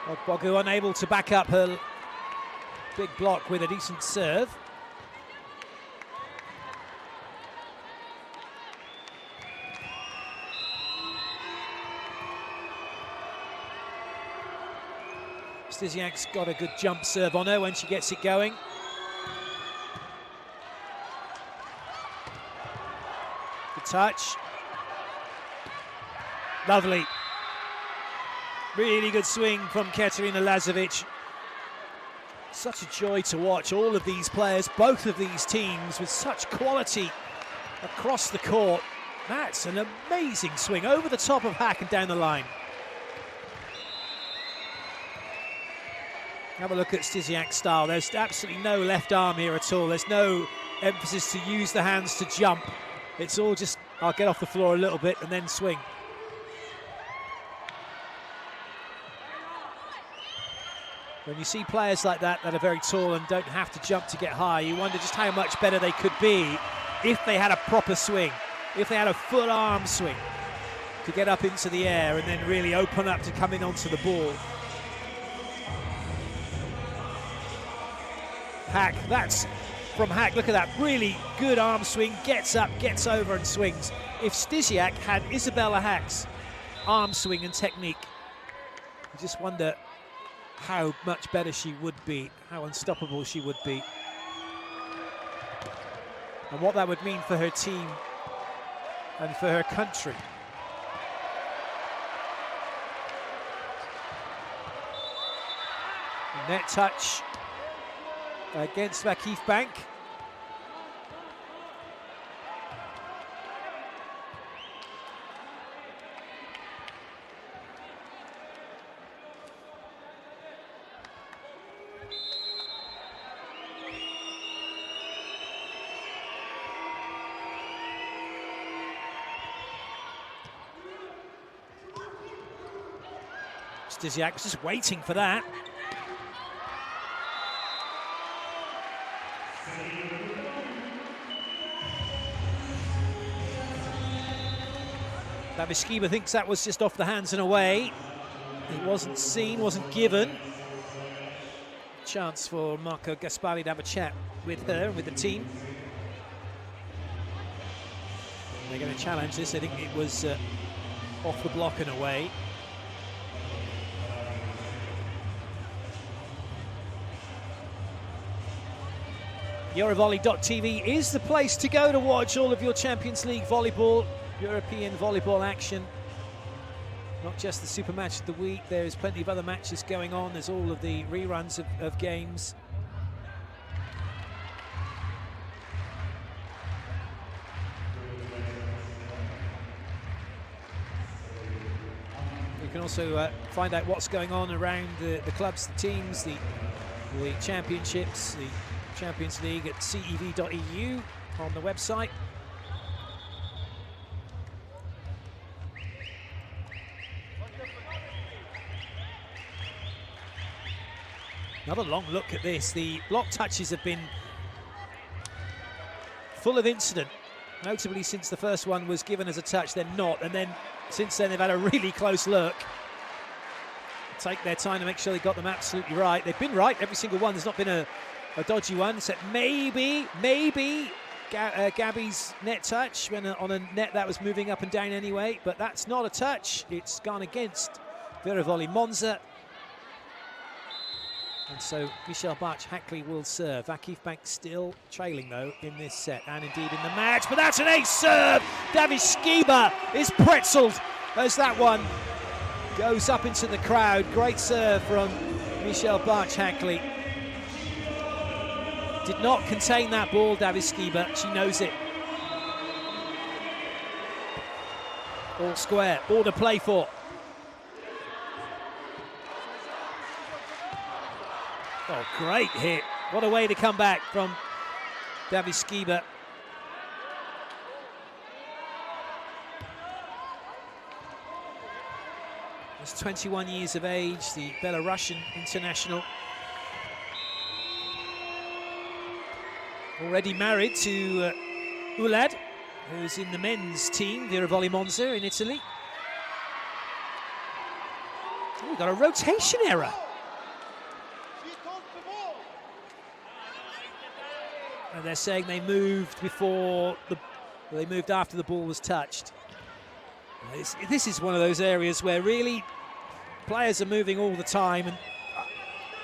A: Ogbogu unable to back up her big block with a decent serve. Stisiak's got a good jump serve on her when she gets it going. Good touch. Lovely. Really good swing from Katerina Lazovic. Such a joy to watch all of these players, both of these teams, with such quality across the court. That's an amazing swing over the top of Hack and down the line. Have a look at Stisiak's style. There's absolutely no left arm here at all. There's no emphasis to use the hands to jump. It's all just, I'll get off the floor a little bit and then swing. When you see players like that are very tall and don't have to jump to get high, you wonder just how much better they could be if they had a proper swing, if they had a full arm swing to get up into the air and then really open up to coming onto the ball. Hack, that's from Hack. Look at that, really good arm swing, gets up, gets over and swings. If Stisiak had Isabella Hack's arm swing and technique, you just wonder how much better she would be, how unstoppable she would be, and what that would mean for her team and for her country. Net touch against Vakif Bank. Stisiak was just waiting for that. Babiskima thinks that was just off the hands and away. It wasn't seen, wasn't given. Chance for Marco Gaspari to have a chat with her and with the team. They're going to challenge this. I think it was off the block and away. Eurovolley.tv is the place to go to watch all of your Champions League volleyball, European volleyball action. Not just the super match of the week, there's plenty of other matches going on. There's all of the reruns of games. You can also find out what's going on around the clubs, the teams, the championships, the Champions League at CEV.eu on the website. Another long look at this. The block touches have been full of incident, notably since the first one was given as a touch, then not, and then since then they've had a really close look. Take their time to make sure they got them absolutely right. They've been right, every single one. There's not been a dodgy one, except maybe Gabby's net touch when on a net that was moving up and down anyway, but that's not a touch. It's gone against Vero Volley MONZA. And so Michelle Barch-Hackley will serve. Vakif Bank still trailing, though, in this set and indeed in the match. But that's an ace serve. Davis Skiba is pretzeled as that one goes up into the crowd. Great serve from Michelle Barch-Hackley. Did not contain that ball, Davis Skiba. She knows it. All square, all to play for. Oh, great hit. What a way to come back from Davis Skiba. He's 21 years of age, the Belarusian international. Already married to Ulad, who's in the men's team, Vero Volley MONZA in Italy. Oh, we've got a rotation error. And they're saying they moved they moved after the ball was touched. This is one of those areas where really players are moving all the time, and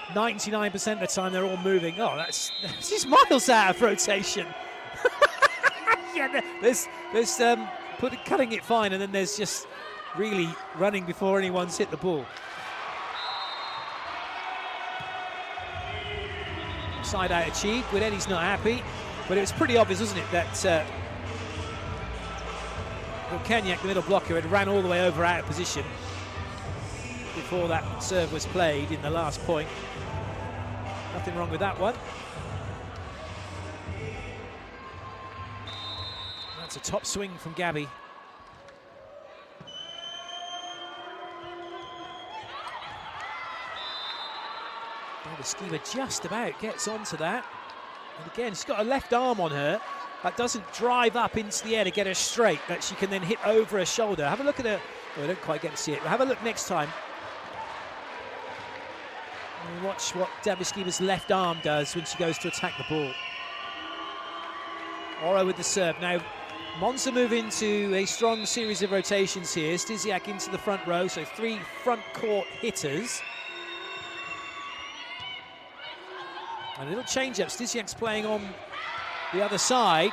A: 99% of the time they're all moving. Oh, that's just miles out of rotation. Yeah, there's cutting it fine, and then there's just really running before anyone's hit the ball. Side out achieved. Eddie's not happy, but it was pretty obvious, wasn't it, that Kenyak, the middle blocker, had ran all the way over out of position before that serve was played in the last point. Nothing wrong with that one. That's a top swing from Gabby. The Skiba just about gets onto that. And again, she's got a left arm on her. That doesn't drive up into the air to get her straight, that she can then hit over her shoulder. Have a look at her. Oh, I don't quite get to see it, but have a look next time. And watch what Davis Skiba's left arm does when she goes to attack the ball. Oro with the serve. Now, Monza move into a strong series of rotations here. Stysiak into the front row, so 3 front court hitters. And a little change-up. Stysiak's playing on the other side,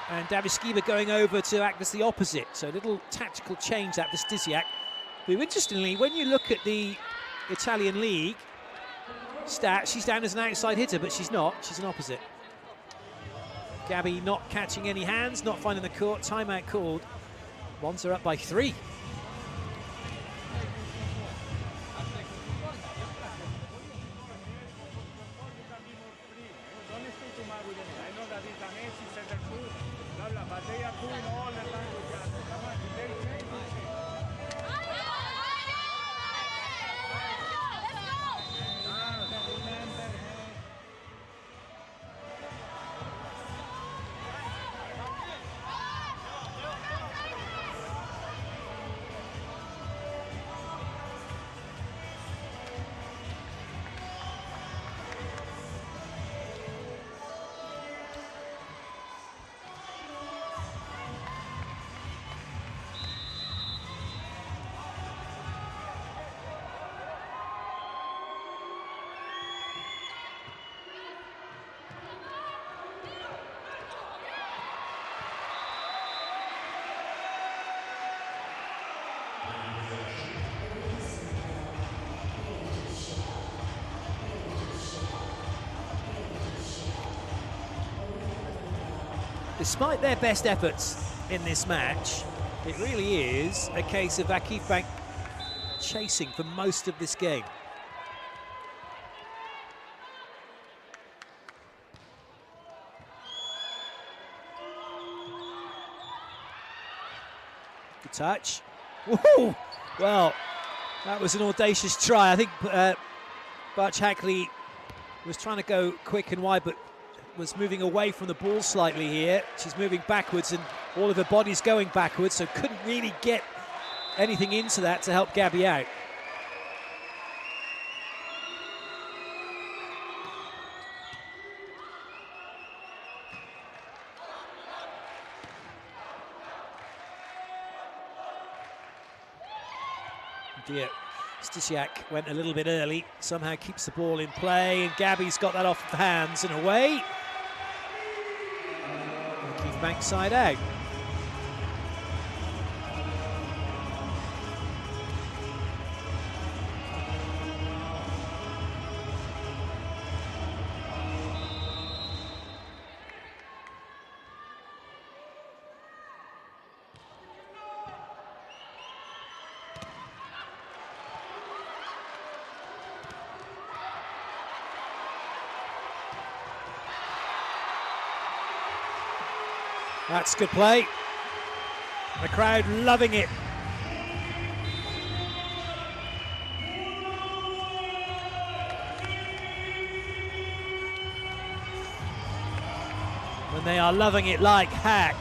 A: and Davis Skiba going over to act as the opposite. So a little tactical change-up for Stysiak, who, interestingly, when you look at the Italian league stats, she's down as an outside hitter, but she's not. She's an opposite. Gabby not catching any hands, not finding the court. Timeout called. Monza up by 3. Despite their best efforts in this match, it really is a case of Vakif Bank chasing for most of this game. Good touch. Woohoo! Well, that was an audacious try. I think Barch-Hackley was trying to go quick and wide, but was moving away from the ball slightly here. She's moving backwards, and all of her body's going backwards, so couldn't really get anything into that to help Gabby out. Dear, Stasiak went a little bit early, somehow keeps the ball in play, and Gabby's got that off the hands and away. Vakif Bank side out. That's good play. The crowd loving it. And they are loving it like heck.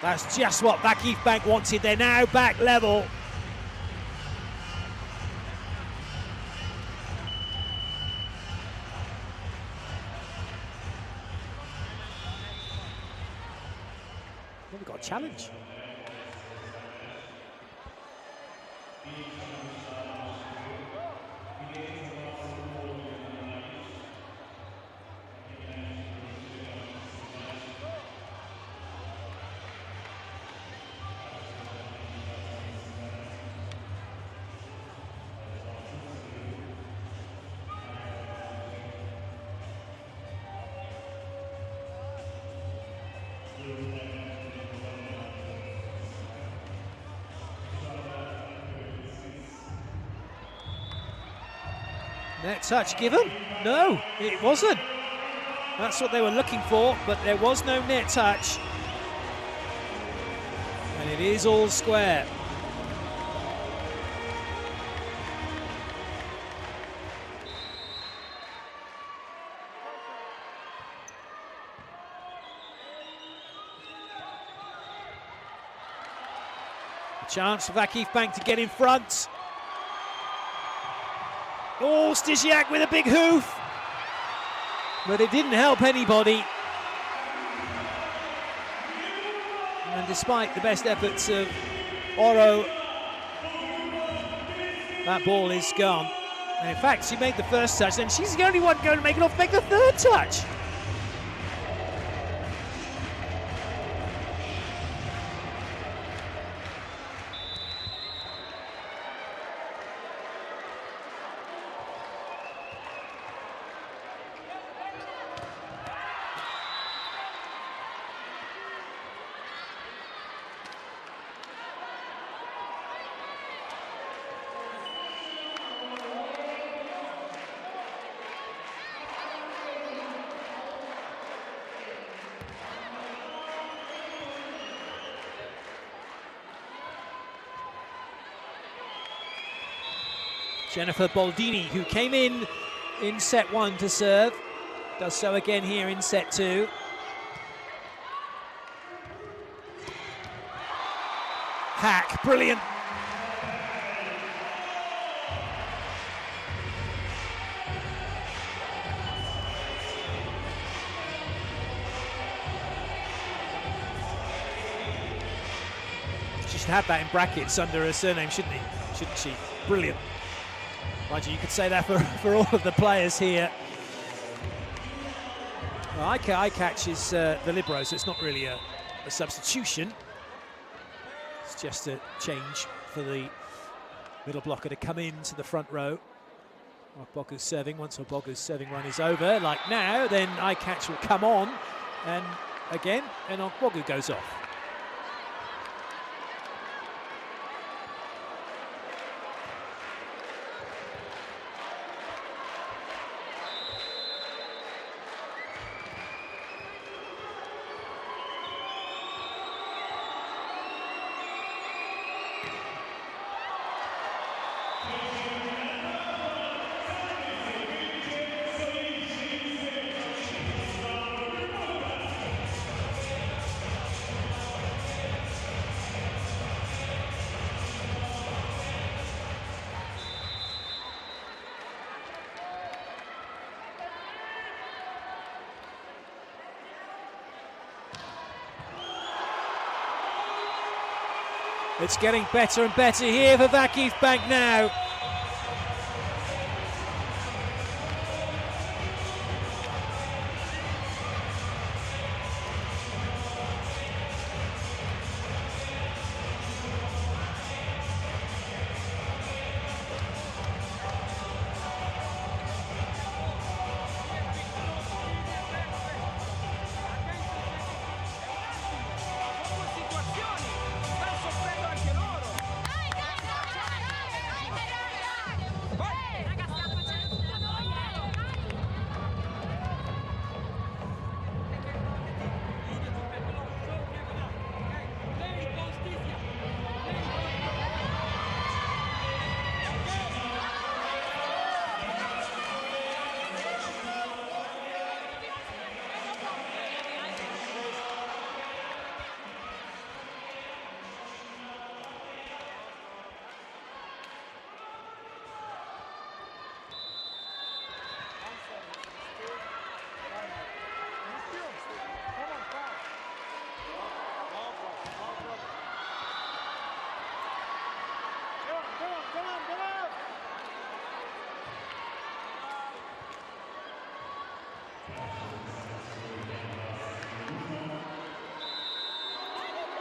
A: That's just what Vakif Bank wanted. They're now back level. We've got a challenge. Net touch given? No, it wasn't. That's what they were looking for, but there was no net touch. And it is all square. A chance for Vakif Bank to get in front. Oh, Stasiak with a big hoof. But it didn't help anybody. And despite the best efforts of Oro, that ball is gone. And in fact, she made the first touch, and she's the only one going to make it off, make the third touch. Jennifer Baldini, who came in set one to serve, does so again here in set two. Hack, brilliant. should have that in brackets under her surname, shouldn't he? Shouldn't she? Brilliant. Mind you, you could say that for all of the players here. Well, I catch is the libero, so it's not really a substitution. It's just a change for the middle blocker to come into the front row. Bogu's serving. Once Bogu's serving run is over, like now, then catch will come on, and again, and Bogu goes off. It's getting better and better here for Vakif Bank now.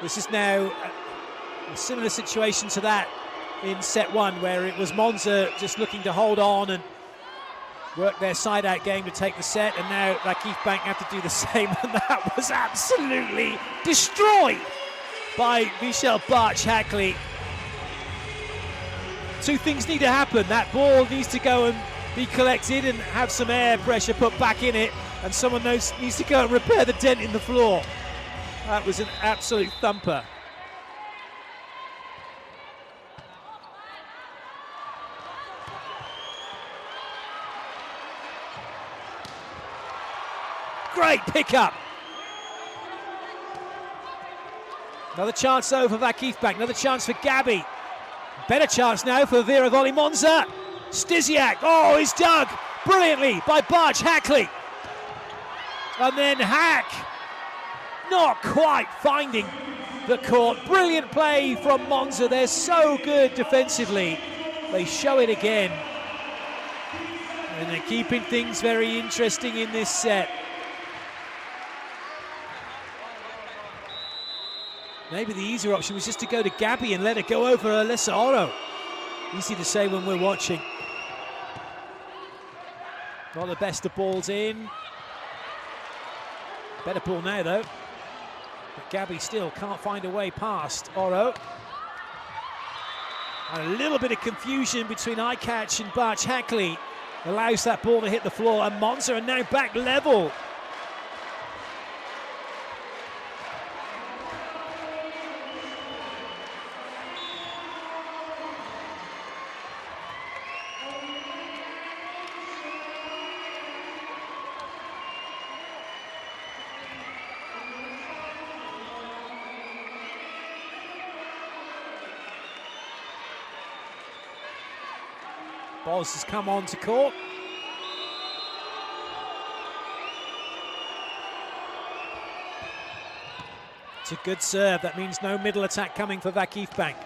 A: This is now a similar situation to that in set one, where it was Monza just looking to hold on and work their side-out game to take the set, and now Vakif Bank have to do the same, and that was absolutely destroyed by Michelle Barch-Hackley. Two things need to happen. That ball needs to go and be collected and have some air pressure put back in it, and someone needs to go and repair the dent in the floor. That was an absolute thumper. Great pickup. Another chance though for Vakif Bank, another chance for Gabby. Better chance now for Vero Volley MONZA. Stysiak, oh, he's dug brilliantly by Barch-Hackley. And then Hack, not quite finding the court. Brilliant play from Monza. They're so good defensively. They show it again. And they're keeping things very interesting in this set. Maybe the easier option was just to go to Gabby and let it go over Alyssa Oro. Easy to say when we're watching. Not the best of balls in. Better ball now though. But Gabby still can't find a way past Oro. And a little bit of confusion between Icatch and Barch-Hackley allows that ball to hit the floor, and Monza are now back level. Boz has come on to court. It's a good serve. That means no middle attack coming for Vakif Bank.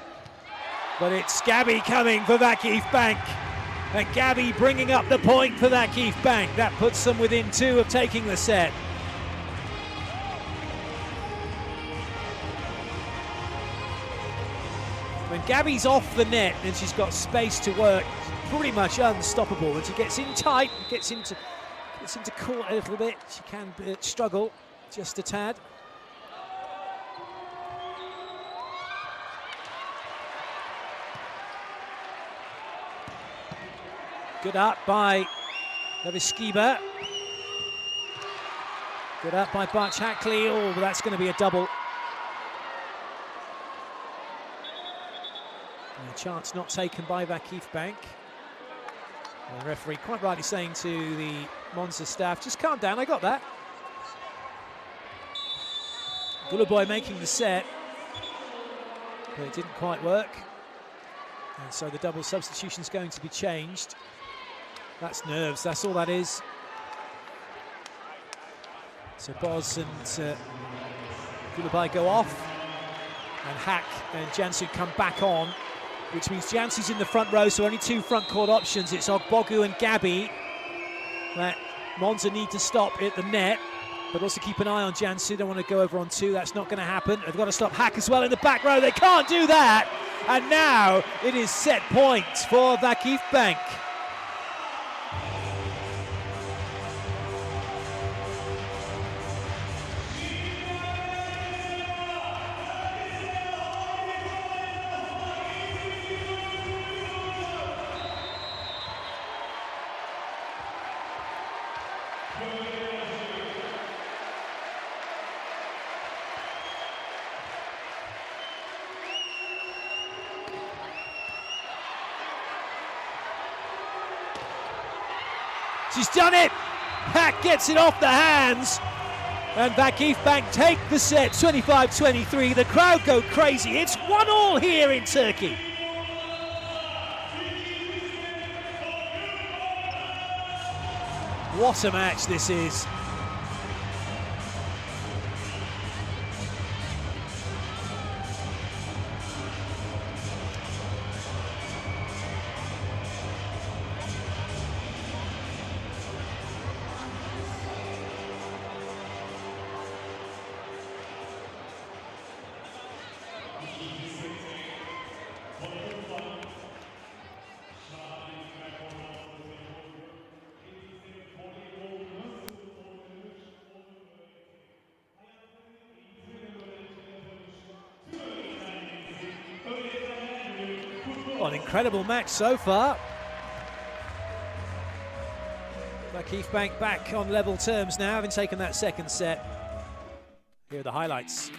A: But it's Gabby coming for Vakif Bank. And Gabby bringing up the point for Vakif Bank. That puts them within 2 of taking the set. When Gabby's off the net and she's got space to work, she's pretty much unstoppable. When she gets in tight, gets into court a little bit, she can struggle just a tad. Good up by Leviskiba. Good up by Butch Hackley. Oh, but that's going to be a double. A chance not taken by Vakif Bank. And the referee quite rightly saying to the Monza staff, just calm down, I got that. Guluboy making the set, but it didn't quite work. And so the double substitution is going to be changed. That's nerves, that's all that is. So Boz and Guluboy go off, and Hack and Jansu come back on, which means Jansu's in the front row, so only 2 front court options. It's Ogbogu and Gabby that Monza need to stop at the net, but also keep an eye on Jansu. Don't want to go over on 2, that's not going to happen. They've got to stop Hack as well in the back row. They can't do that, and now it is set point for Vakif Bank. She's done it! Hack gets it off the hands, and Vakif Bank take the set, 25-23. The crowd go crazy. It's 1-1 here in Turkey. What a match this is. An incredible match so far. Vakif Bank back on level terms now, having taken that second set. Here are the highlights.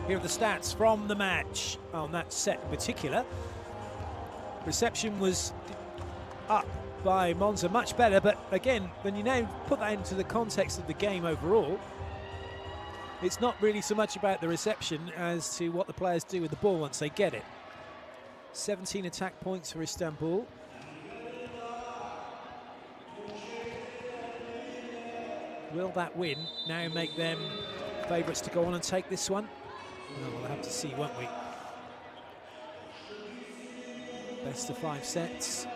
A: Here are the stats from the match on that set in particular. Reception was up by Monza, much better, but again, when you now put that into the context of the game overall, it's not really so much about the reception as to what the players do with the ball once they get it. 17 attack points for Istanbul. Will that win now make them favourites to go on and take this one? Well, we'll have to see, won't we? Best of 5 sets.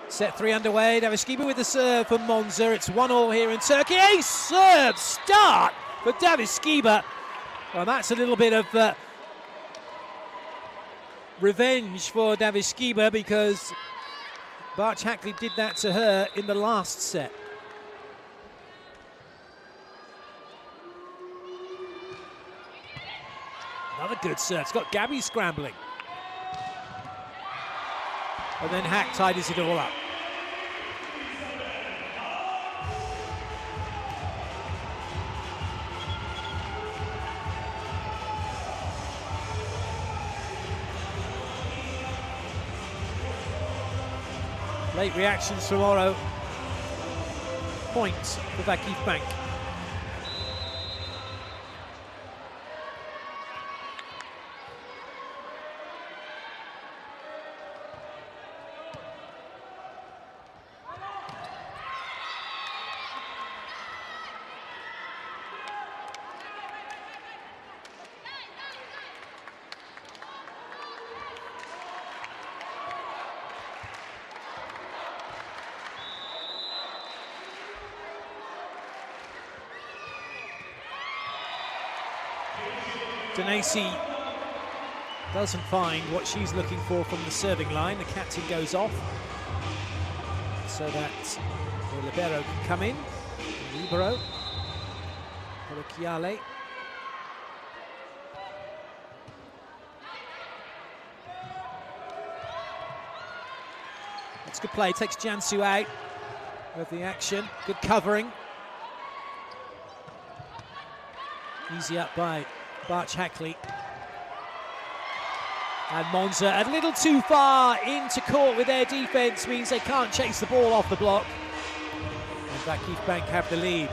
A: Set 3 underway. VakifBank with the serve for Monza. It's 1-1 here in Turkey. A serve start for VakifBank. Well, that's a little bit of revenge for VakifBank because Hackley did that to her in the last set. Another good serve. It's got Gabby scrambling. And then Hack tidies it all up. Late reactions from Oro. Points for Vakif Bank. Denacey doesn't find what she's looking for from the serving line. The captain goes off so that the libero can come in. Libero, Chiale. It's good play, takes Jansu out of the action. Good covering. Easy up by Hackley. And Monza a little too far into court with their defence, means they can't chase the ball off the block. And Vakif Bank have the lead.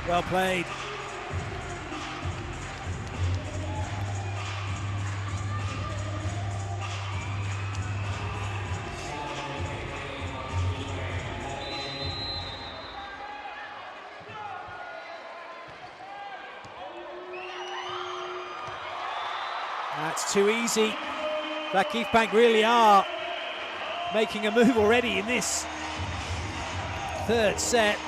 A: Well played. That's too easy. Vakif Bank really are making a move already in this third set.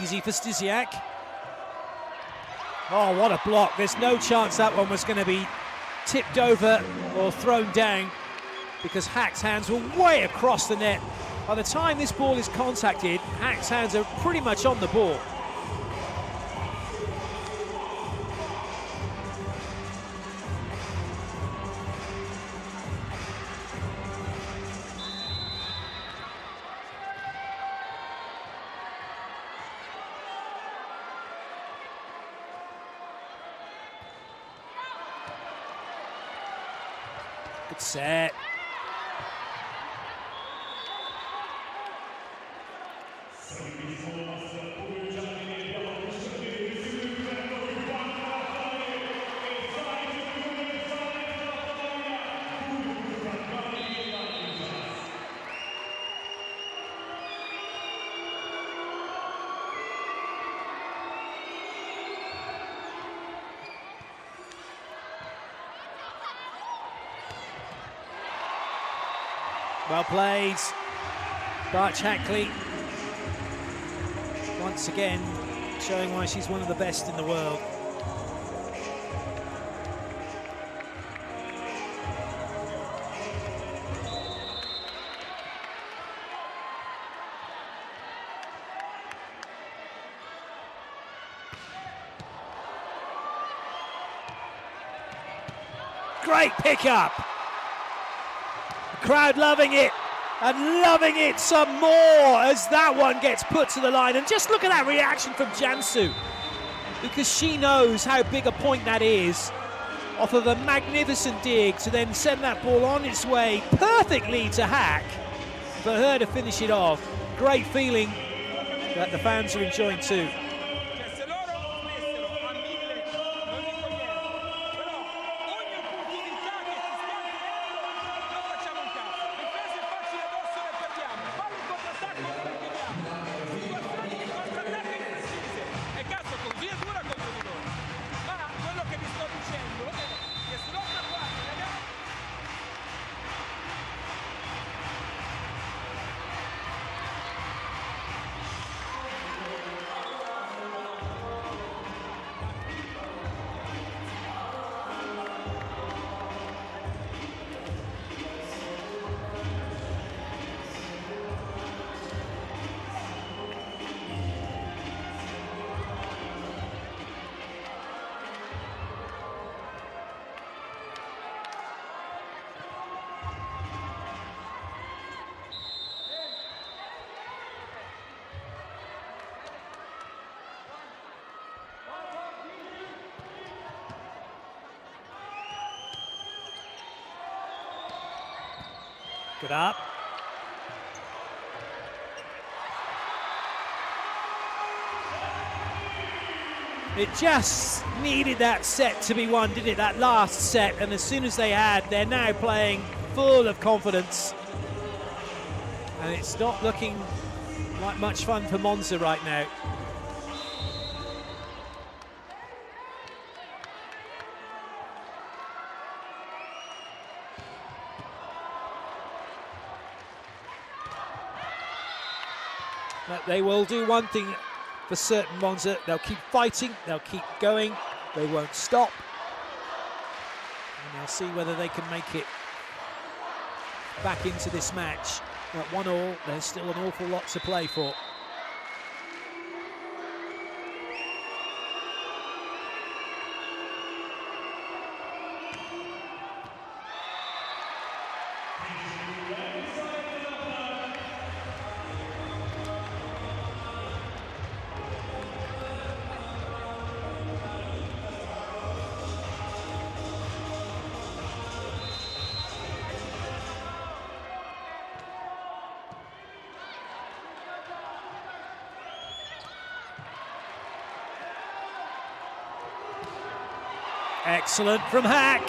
A: Easy for Stysiak. Oh, what a block. There's no chance that one was going to be tipped over or thrown down because Hack's hands were way across the net. By the time this ball is contacted, Hack's hands are pretty much on the ball. Good set. Well played. Barch Hackley, once again, showing why she's one of the best in the world. Great pickup. Crowd loving it, and loving it some more as that one gets put to the line. And just look at that reaction from Jansu, because she knows how big a point that is off of a magnificent dig to then send that ball on its way perfectly to Hack for her to finish it off. Great feeling that the fans are enjoying too. Good up. It just needed that set to be won, didn't it? That last set, and as soon as they had, they're now playing full of confidence. And it's not looking like much fun for Monza right now. But they will do one thing for certain, Monza. They'll keep fighting, they'll keep going, they won't stop. And they'll see whether they can make it back into this match. At 1-1, there's still an awful lot to play for. Excellent from Hack.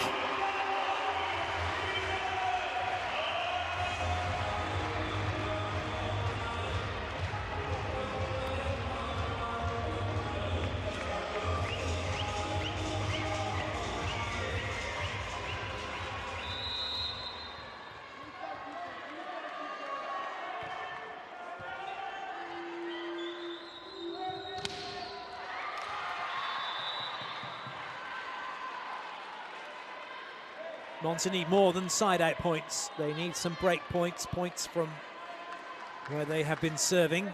A: Monza need more than side-out points. They need some break points, points from where they have been serving.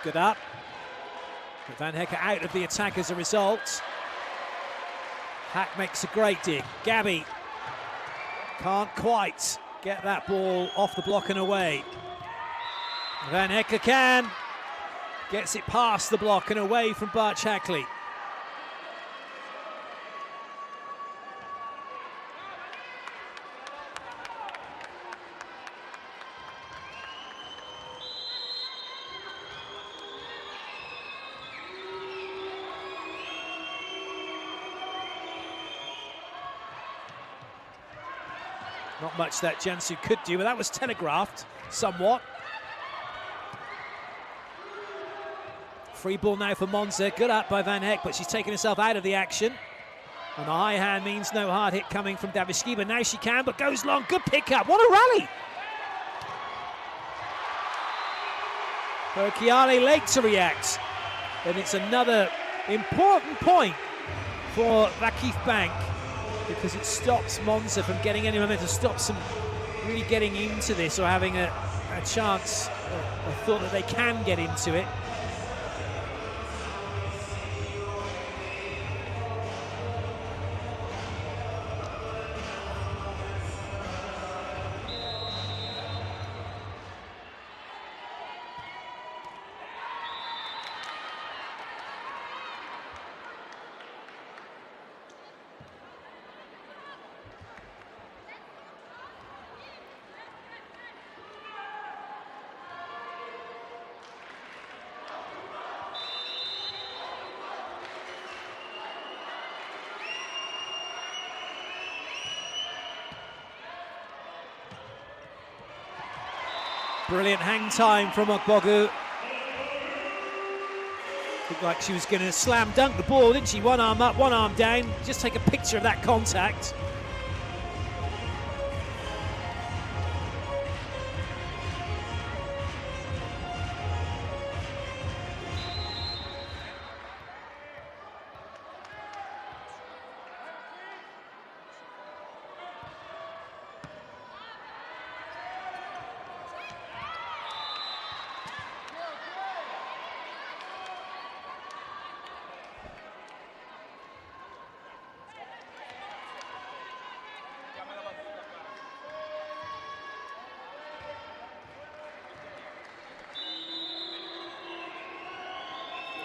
A: Good up. But Van Hekke out of the attack as a result. Hack makes a great dig. Gabby can't quite get that ball off the block and away. Van Hekke can. Gets it past the block and away from Bart Shackley. Not much that Jansu could do, but that was telegraphed somewhat. Free ball now for Monza. Good up by Van Hekke, but she's taken herself out of the action. And a high hand means no hard hit coming from Davishkiba. Now she can, but goes long. Good pick-up. What a rally! Berkiale late to react. And it's another important point for Vakif Bank, because it stops Monza from getting any momentum, stops them really getting into this or having a chance, a thought that they can get into it. Brilliant hang time from Ogbogu. Looked like she was going to slam dunk the ball, didn't she? One arm up, one arm down. Just take a picture of that contact.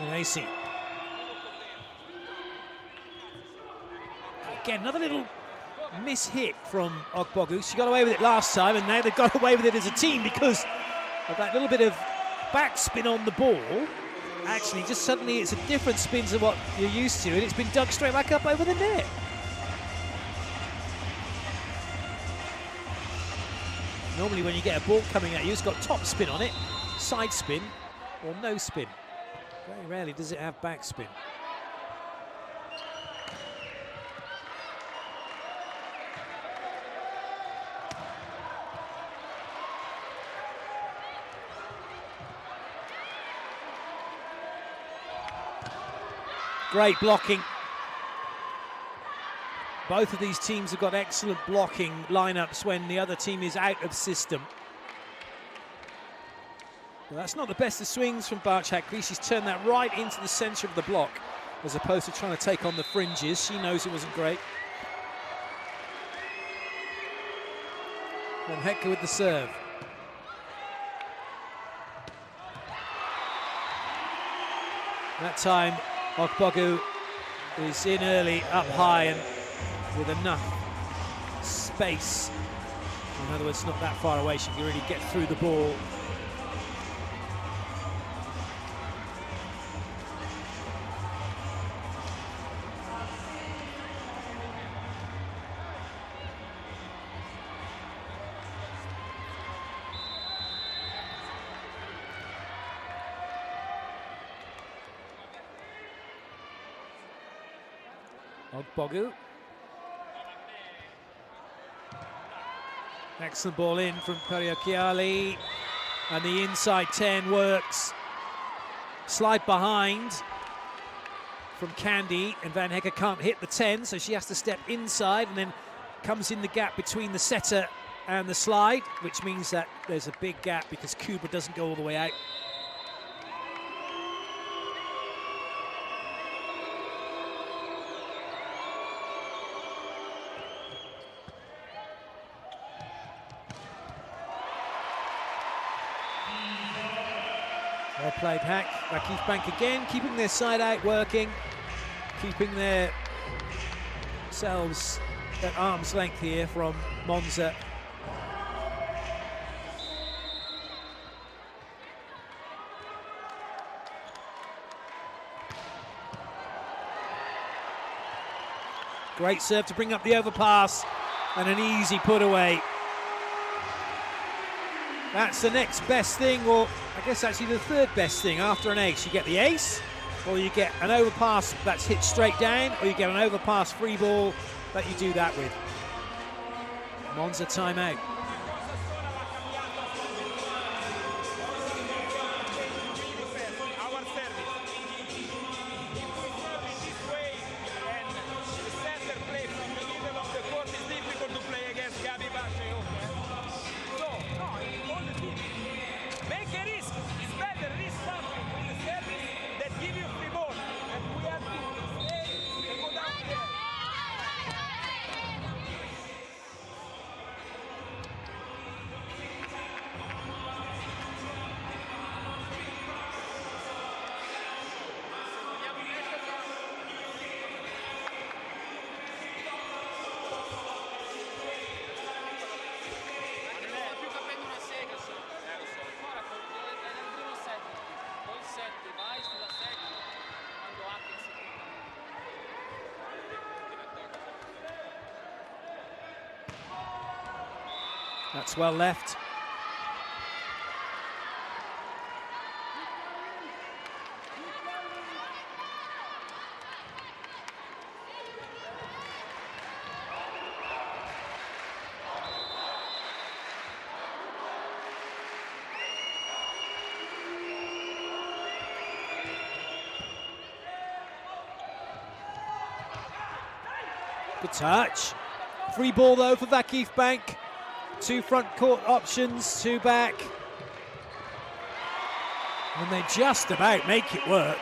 A: And AC. Again, another little miss-hit from Ogbogu. She got away with it last time, and now they've got away with it as a team because of that little bit of backspin on the ball. Actually, just suddenly it's a different spin to what you're used to, and it's been dug straight back up over the net. Normally when you get a ball coming at you, it's got top spin on it, side spin, or no spin. Very rarely does it have backspin. Great blocking. Both of these teams have got excellent blocking lineups when the other team is out of system. Well, that's not the best of swings from Bart Shackley. She's turned that right into the centre of the block as opposed to trying to take on the fringes. She knows it wasn't great. And Hekke with the serve. That time, Ogbogu is in early, up high, and with enough space. In other words, not that far away, she can really get through the ball. Ogbogu. Excellent ball in from Periokiali, and the inside 10 works. Slide behind from Candy, and Van Hecker can't hit the 10, so she has to step inside and then comes in the gap between the setter and the slide, which means that there's a big gap because Kuba doesn't go all the way out. Well played, Hack. Vakif Bank again, keeping their side out working, keeping their selves at arm's length here from Monza. Great serve to bring up the overpass, and an easy put away. That's the next best thing, or I guess actually the third best thing after an ace. You get the ace, or you get an overpass that's hit straight down, or you get an overpass free ball that you do that with. Monza timeout. That's well left. Good touch. Free ball though for Vakif Bank. 2 front court options, 2 back. And they just about make it work.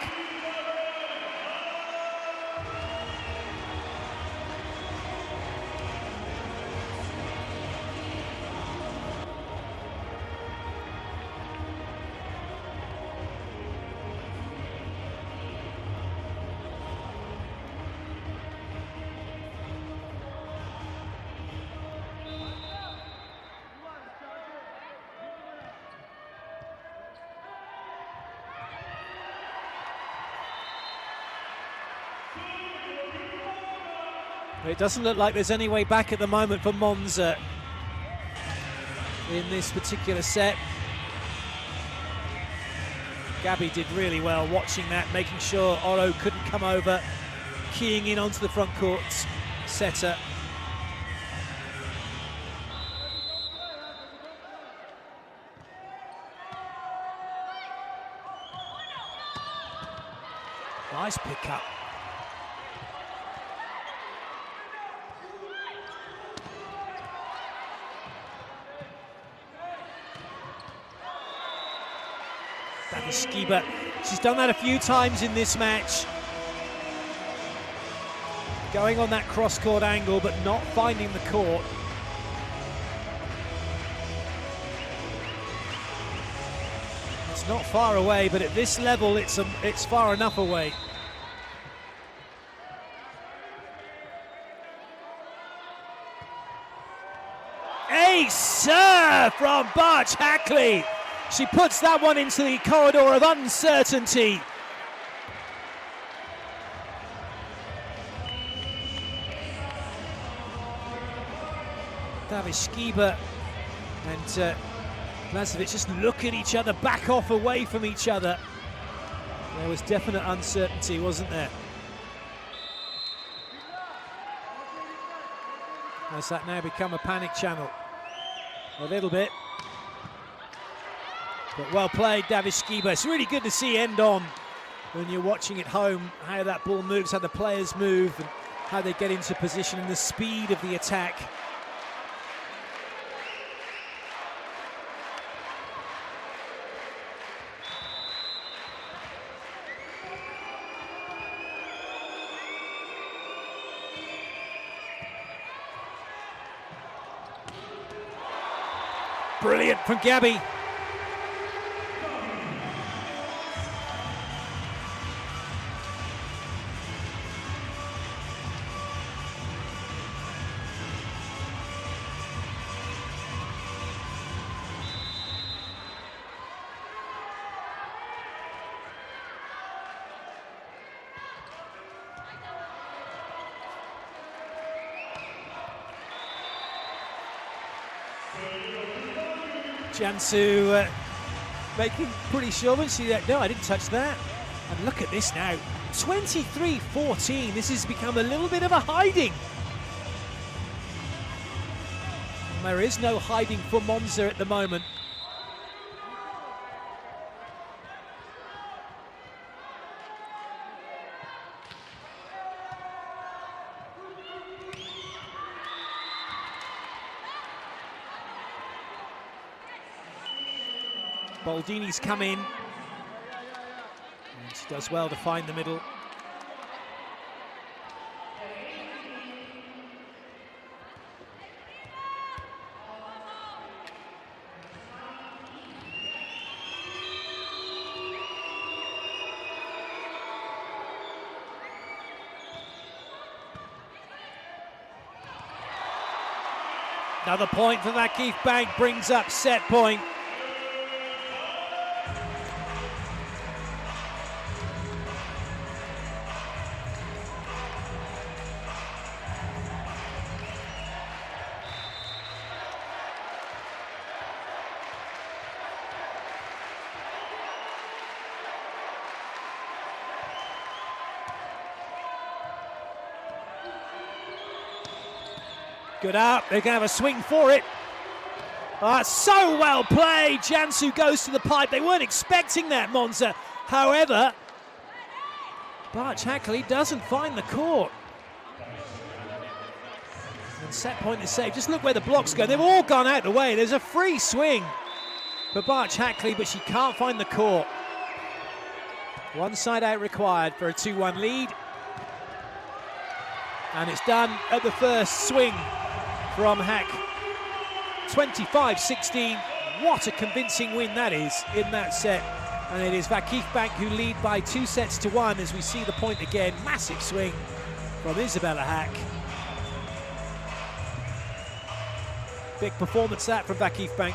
A: It doesn't look like there's any way back at the moment for Monza in this particular set. Gabby did really well watching that, making sure Oro couldn't come over, keying in onto the front court setter. Nice pick-up. Skiba. She's done that a few times in this match. Going on that cross-court angle, but not finding the court. It's not far away, but at this level, it's far enough away. Ace serve from Barch Hackley. She puts that one into the corridor of uncertainty. Davishkiba and Blažević just look at each other, back off away from each other. There was definite uncertainty, wasn't there? Has that now become a panic channel? A little bit. But well played, Davishkiba. It's really good to see end on when you're watching at home, how that ball moves, how the players move, and how they get into position and the speed of the attack. Brilliant from Gabby. Jansu making pretty sure when she no, I didn't touch that. And look at this now, 23-14. This has become a little bit of a hiding. And there is no hiding for Monza at the moment. Baldini's come in, and she does well to find the middle. Another point for Vakif Bank, brings up set point. Good up, they're going to have a swing for it. So well played. Jansu goes to the pipe. They weren't expecting that, Monza. However, Barch Hackley doesn't find the court. And set point is saved. Just look where the blocks go. They've all gone out the way. There's a free swing for Barch Hackley, but she can't find the court. One side out required for a 2-1 lead. And it's done at the first swing from Hack. 25-16. What a convincing win that is in that set. And it is Vakif Bank who lead by 2-1 as we see the point again. Massive swing from Isabella Hack. Big performance that from Vakif Bank.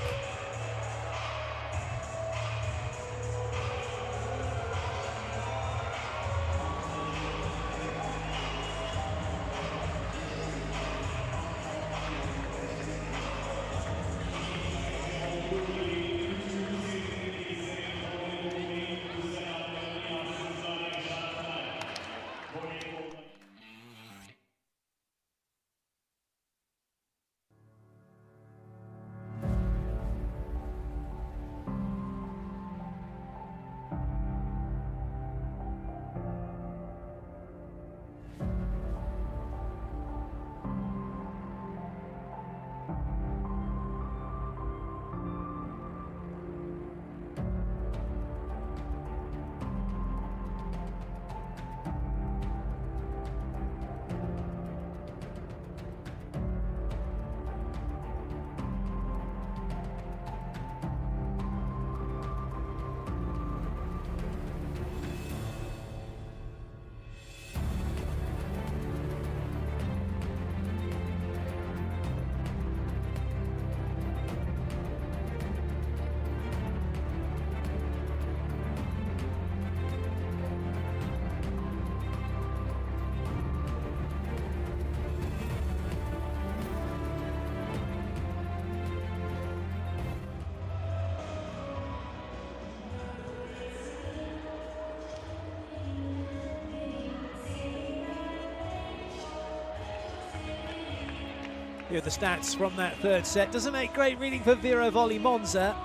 A: Here are the stats from that third set. Doesn't make great reading for Vero Volley MONZA.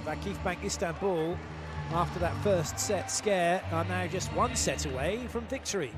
A: Vakif Bank ISTANBUL, after that first set scare, are now just one set away from victory.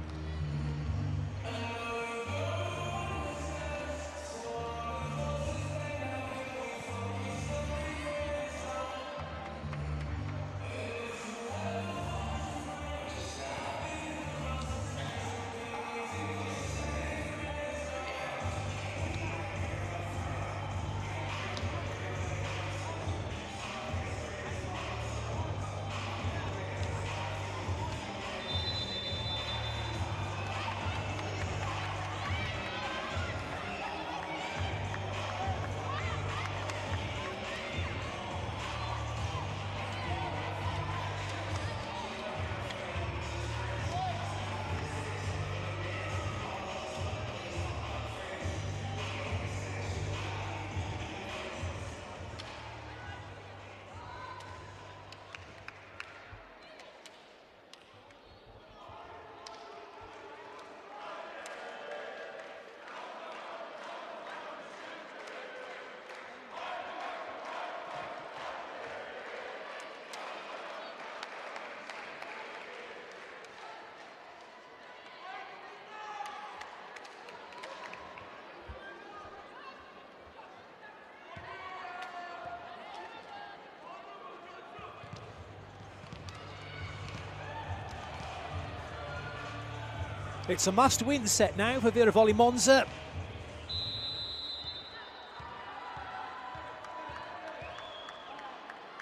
A: It's a must-win set now for Vero Volley MONZA.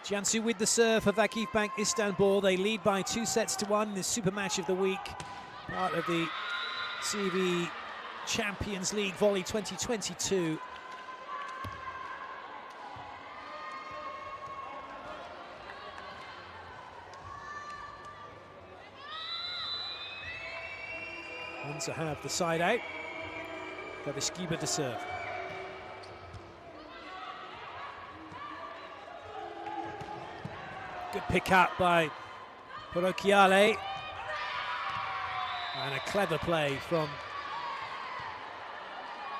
A: Jiansu with the serve for Vakif Bank ISTANBUL. They lead by 2-1 in this super match of the week, part of the CEV Champions League Volley 2022. To have the side out. VakifBank to serve. Good pick up by Porochiale. And a clever play from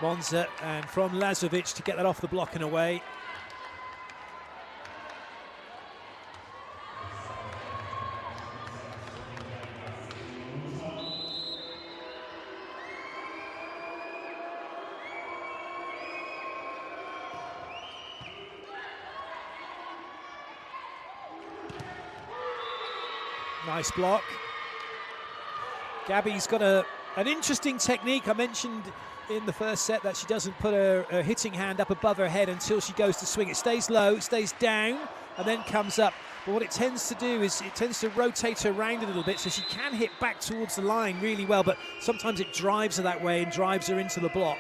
A: Monza and from Lazovic to get that off the block and away. Nice block. Gabby's got an interesting technique. I mentioned in the first set that she doesn't put her hitting hand up above her head until she goes to swing. It stays low, it stays down, and then comes up. But what it tends to do is it tends to rotate her around a little bit, so she can hit back towards the line really well, but sometimes it drives her that way and drives her into the block.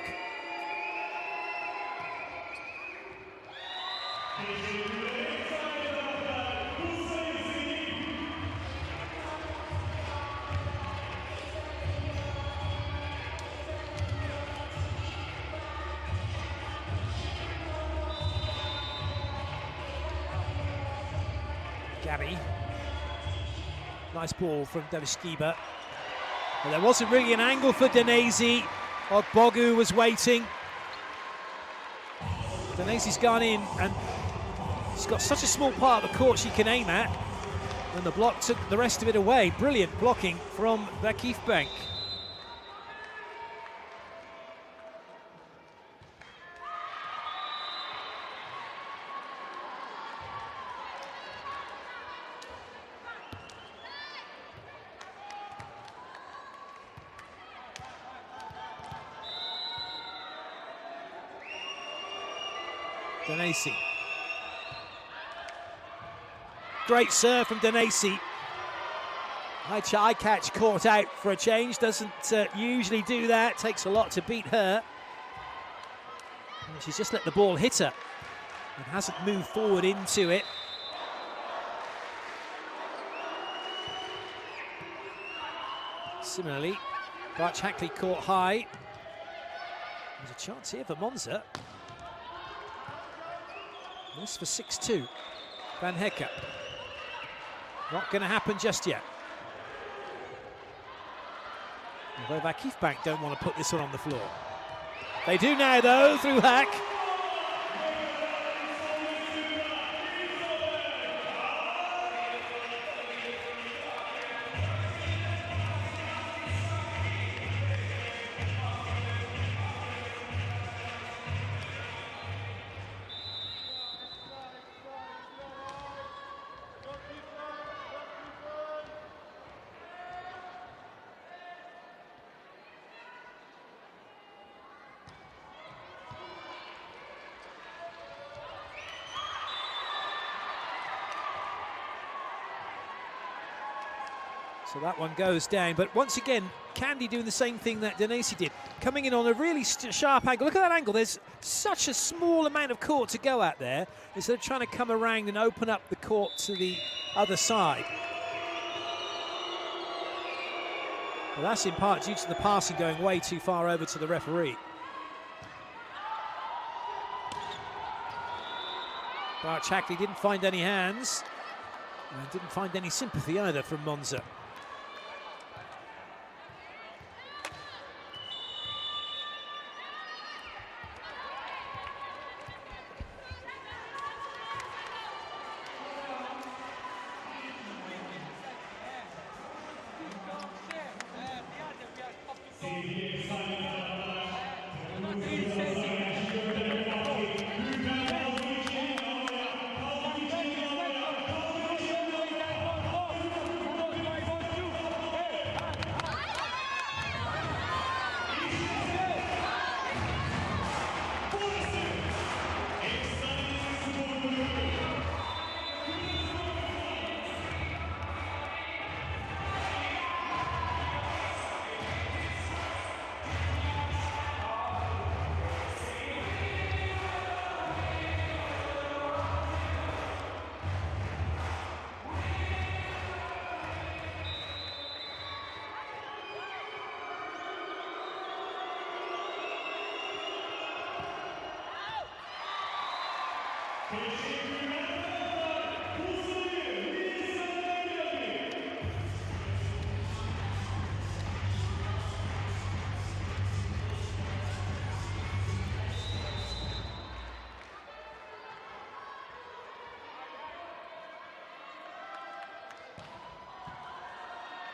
A: Gabby. Nice ball from VakifBank. But there wasn't really an angle for Danesi. Ogbogu was waiting. Danesi's gone in and she's got such a small part of the court she can aim at. And the block took the rest of it away. Brilliant blocking from Vakif Bank. Danesi. Great serve from Danesi. High catch caught out for a change. Doesn't usually do that. Takes a lot to beat her. And she's just let the ball hit her and hasn't moved forward into it. Similarly, Barch Hackley caught high. There's a chance here for Monza. This for 6-2. Van Hekke. Not going to happen just yet. Although Vakif Bank don't want to put this one on the floor. They do now, though, through Hack. So that one goes down, but once again, Candy doing the same thing that Denesi did, coming in on a really sharp angle. Look at that angle, there's such a small amount of court to go at there, instead of trying to come around and open up the court to the other side. Well, that's in part due to the passing going way too far over to the referee. Bart Chackley didn't find any hands, and didn't find any sympathy either from Monza.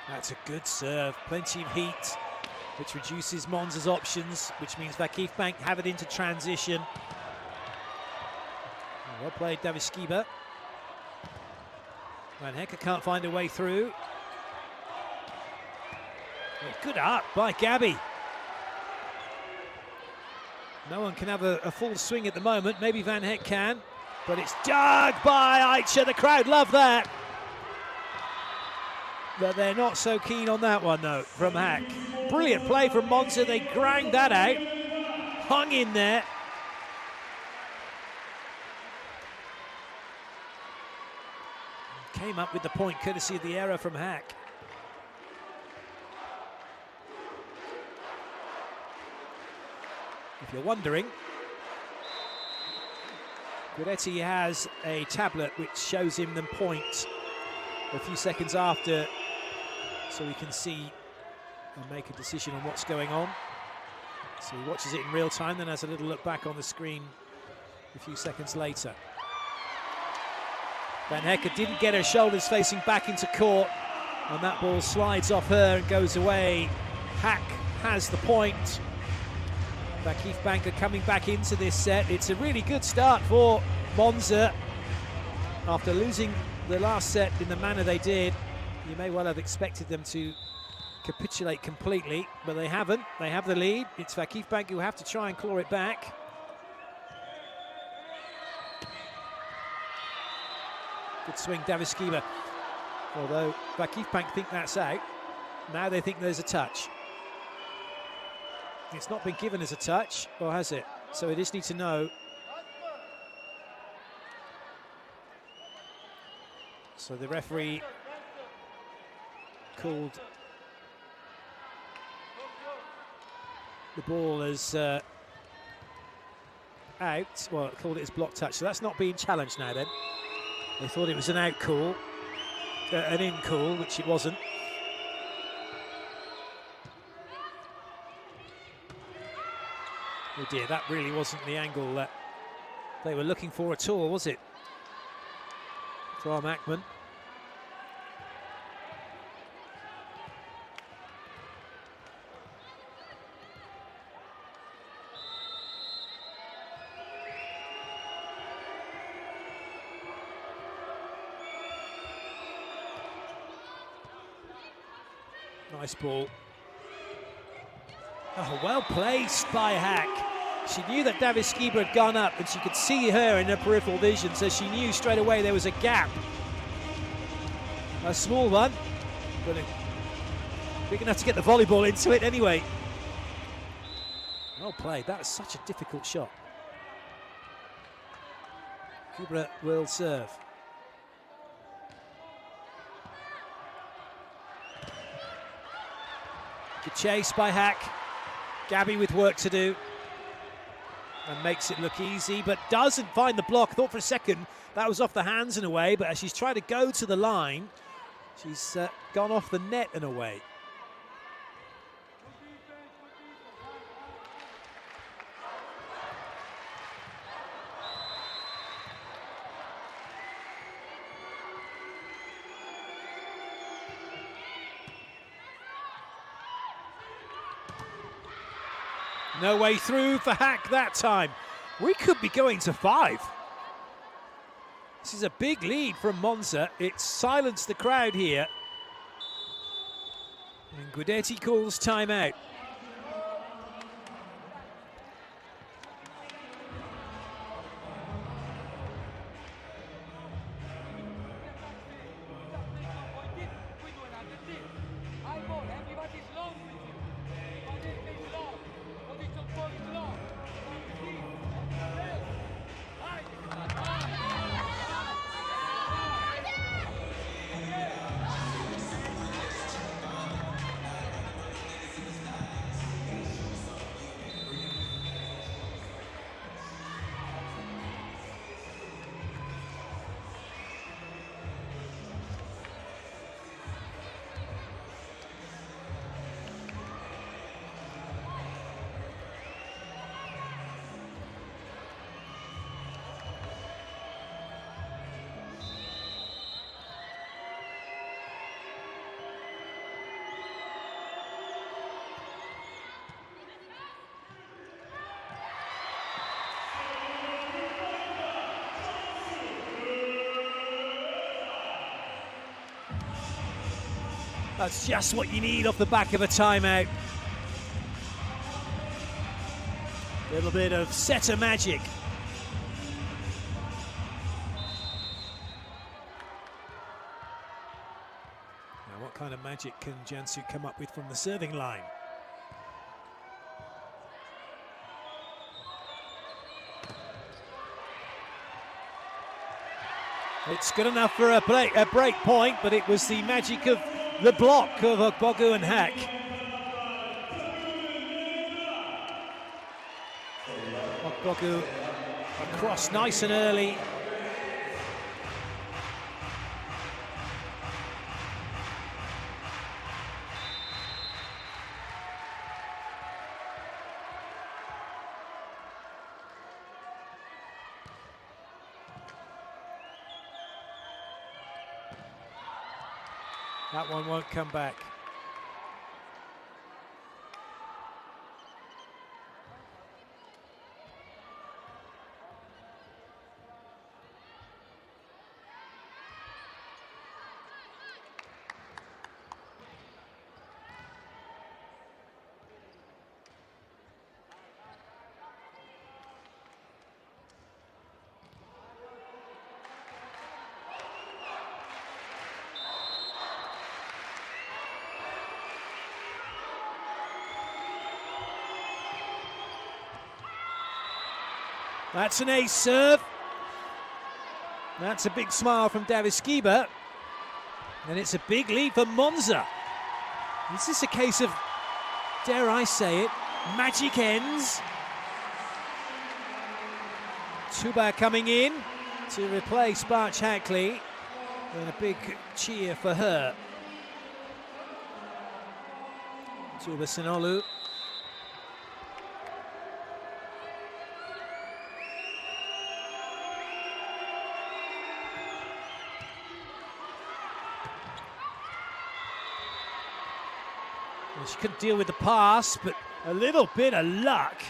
A: That's a good serve, plenty of heat, which reduces Monza's options, which means Vakif Bank have it into transition. Well played, Daviskiba. Van Hecker can't find a way through. Good up by Gabby. No one can have a full swing at the moment. Maybe Van Heck can, but it's dug by Aicha. The crowd love that. But they're not so keen on that one, though, from Hack. Brilliant play from Monza. They ground that out. Hung in there. Came up with the point courtesy of the error from Hack. If you're wondering, Guidetti has a tablet which shows him the point a few seconds after, so he can see and make a decision on what's going on. So he watches it in real time, then has a little look back on the screen a few seconds later. Van Hecker didn't get her shoulders facing back into court, and that ball slides off her and goes away. Hack has the point. Vakif Bank are coming back into this set. It's a really good start for Monza. After losing the last set in the manner they did, you may well have expected them to capitulate completely, but they haven't. They have the lead. It's Vakif Bank who have to try and claw it back. Good swing, Daviskiba. Although Vakif Bank think that's out. Now they think there's a touch. It's not been given as a touch, or has it? So it just need to know. So the referee called the ball as out. Well, called it as block touch. So that's not being challenged now then. They thought it was an out call, an in call, which it wasn't. Oh dear, that really wasn't the angle that they were looking for at all, was it? From Akman. Nice ball. Oh, well placed by Hack. She knew that VakifBank had gone up and she could see her in her peripheral vision, so she knew straight away there was a gap. A small one, but big enough to get the volleyball into it anyway. Well played, that was such a difficult shot. Kubra will serve. Good chase by Hack. Gabby with work to do. And makes it look easy, but doesn't find the block. Thought for a second that was off the hands and away, but as she's trying to go to the line, she's gone off the net and away. No way through for Hack that time. We could be going to 5. This is a big lead from Monza. It's silenced the crowd here. And Guidetti calls timeout. That's just what you need off the back of a timeout. A little bit of setter magic. Now, what kind of magic can Jansu come up with from the serving line? It's good enough for a break point, but it was the magic of the block of Ogbogu and Hack. Ogbogu across nice and early. That one won't come back. That's an ace serve. That's a big smile from VakifBank. And it's a big lead for Monza. Is this a case of, dare I say it, magic ends? Tuba coming in to replace Barch Hackley. And a big cheer for her. Tuba Sinolu. Well, she couldn't deal with the pass, but a little bit of luck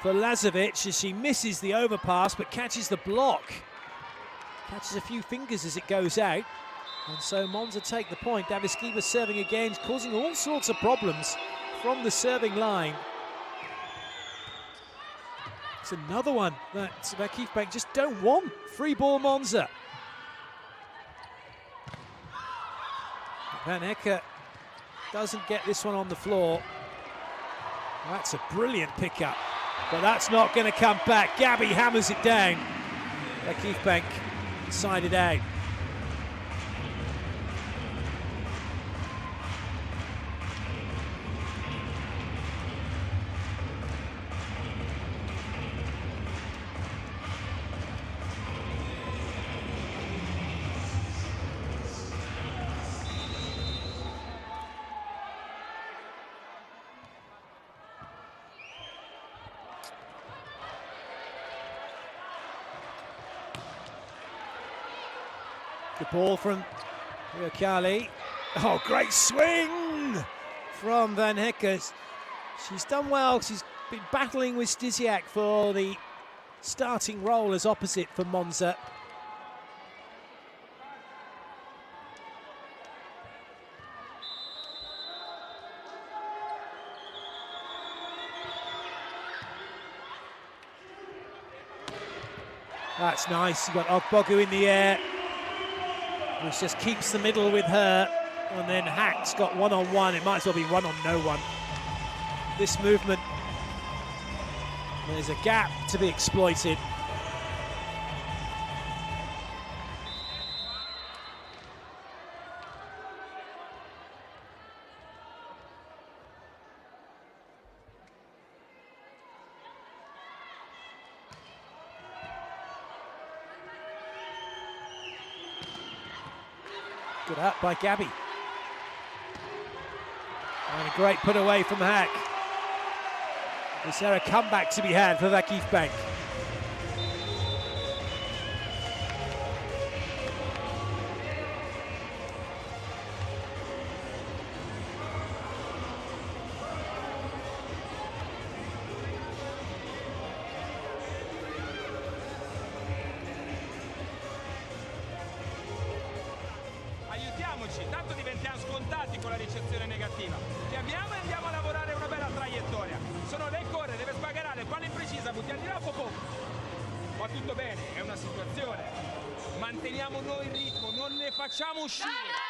A: for Lazovic as she misses the overpass but catches the block. Catches a few fingers as it goes out. And so Monza take the point. Daviskiva serving again, causing all sorts of problems from the serving line. It's another one that Vakif Bank just don't want. Free ball Monza. Van Hecker doesn't get this one on the floor. That's a brilliant pickup, but that's not going to come back. Gabby hammers it down. Vakif Bank side it out. Good ball from Riokali. Oh, great swing from Van Hecker. She's done well. She's been battling with Stysiak for the starting role as opposite for Monza. That's nice. You've got Ogbogu in the air, which just keeps the middle with her, and then Hack's got one-on-one. It might as well be one on no one. This movement, there's a gap to be exploited. Good up by Gabby. And a great put away from Hack. Is there a comeback to be had for Vakif Bank?
C: Tanto diventiamo scontati con la ricezione negativa. Chiamiamo e andiamo a lavorare una bella traiettoria. Sono lei corre, deve sbagarare, palla imprecisa, buttiamo di là poco. Va tutto bene, è una situazione. Manteniamo noi il ritmo, non ne facciamo uscire.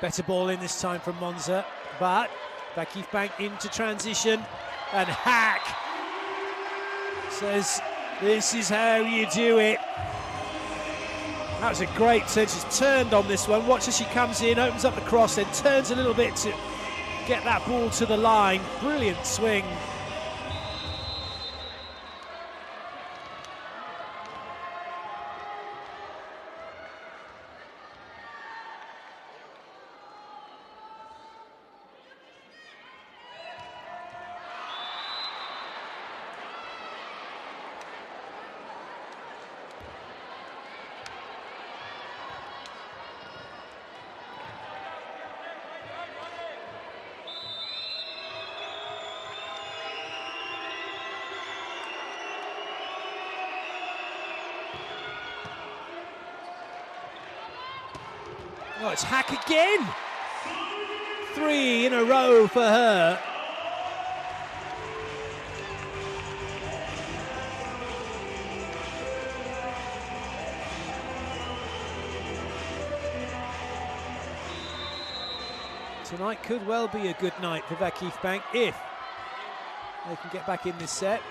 A: Better ball in this time from Monza, but Vakif Bank into transition, and Hack says, this is how you do it. That was a great turn. She's turned on this one. Watch as she comes in, opens up the cross, then turns a little bit to get that ball to the line. Brilliant swing. Oh, it's Hack again. 3 in a row for her. Tonight could well be a good night for Vakif Bank if they can get back in this set.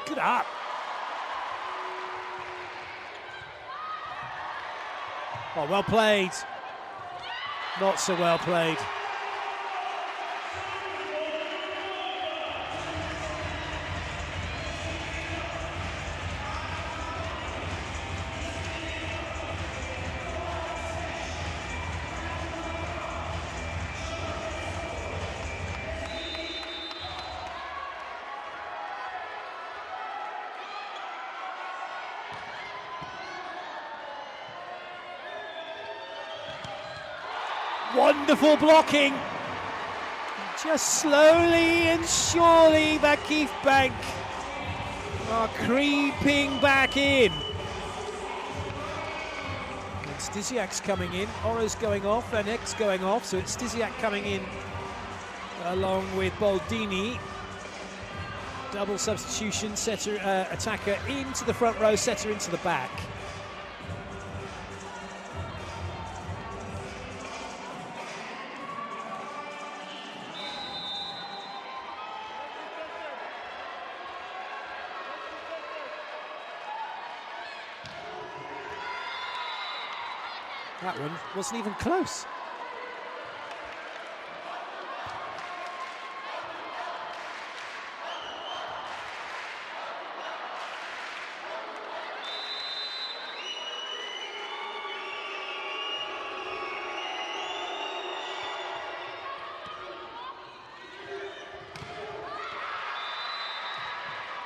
A: Good up. Oh, well played. Not so well played. Wonderful blocking. Just slowly and surely Vakif Bank are creeping back in. And Stysiak's coming in, Ora's going off, and X going off, so it's Stysiak coming in along with Boldini. Double substitution, setter, attacker into the front row, setter into the back. That one wasn't even close.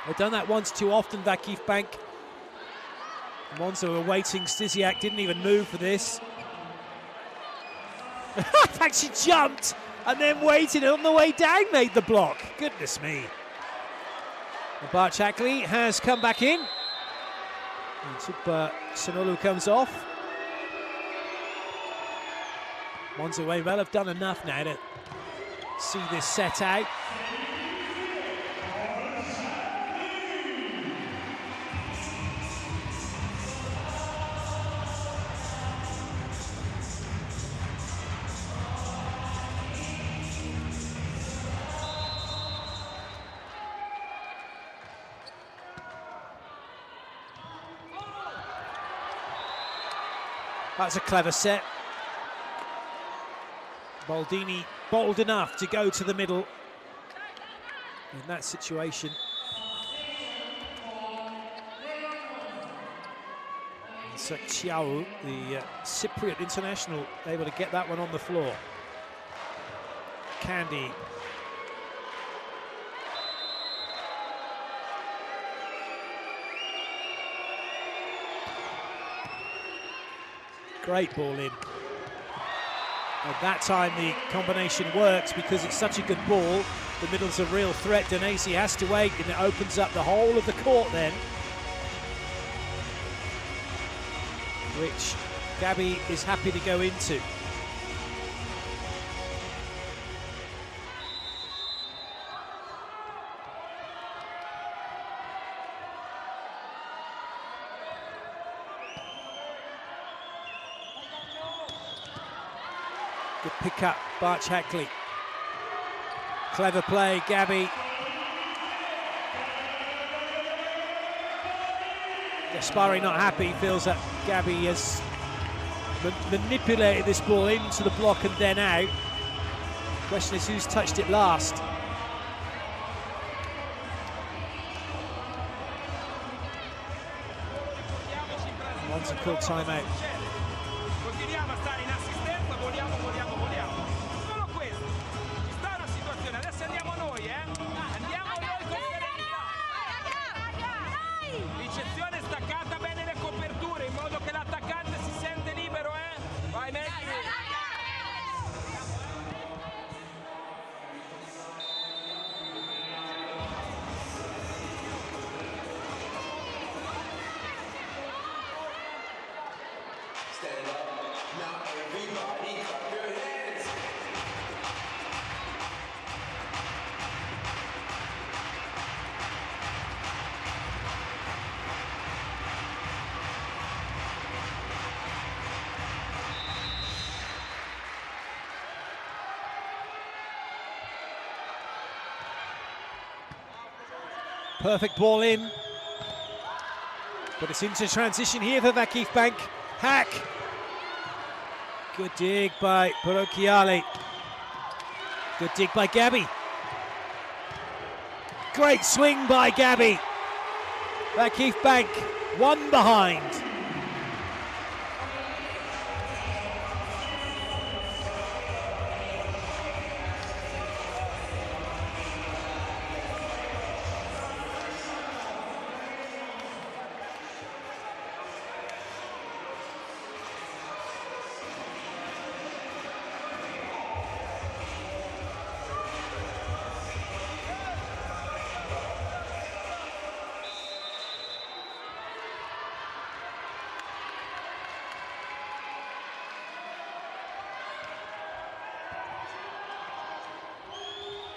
A: They've done that once too often, Vakif Bank. Monza were waiting, Stysiak didn't even move for this. Actually jumped and then waited, and on the way down made the block. Goodness me. Barchakli has come back in. And Sanolu comes off. Monza may well have done enough now to see this set out. That's a clever set. Boldini bold enough to go to the middle in that situation. Chiao, the Cypriot international, able to get that one on the floor. Candy. Great ball in. And that time the combination works because it's such a good ball. The middle's a real threat. Denesi has to wait, and it opens up the whole of the court then, which Gabby is happy to go into. Good pick up, Barchakli. Clever play, Gabby. Gaspari not happy, feels that Gabby has manipulated this ball into the block and then out. Question is who's touched it last. Monza called timeout.
C: Ricezione staccata bene le coperture in modo che l'attaccante si sente libero, Vai Messi.
D: Stand up, now everybody clap your hands.
A: Perfect ball in. But it's into transition here for Vakif Bank. Hack Good dig by Parochiale. Good dig by Gabby. Great swing by Gabby. Vakif Bank, one behind.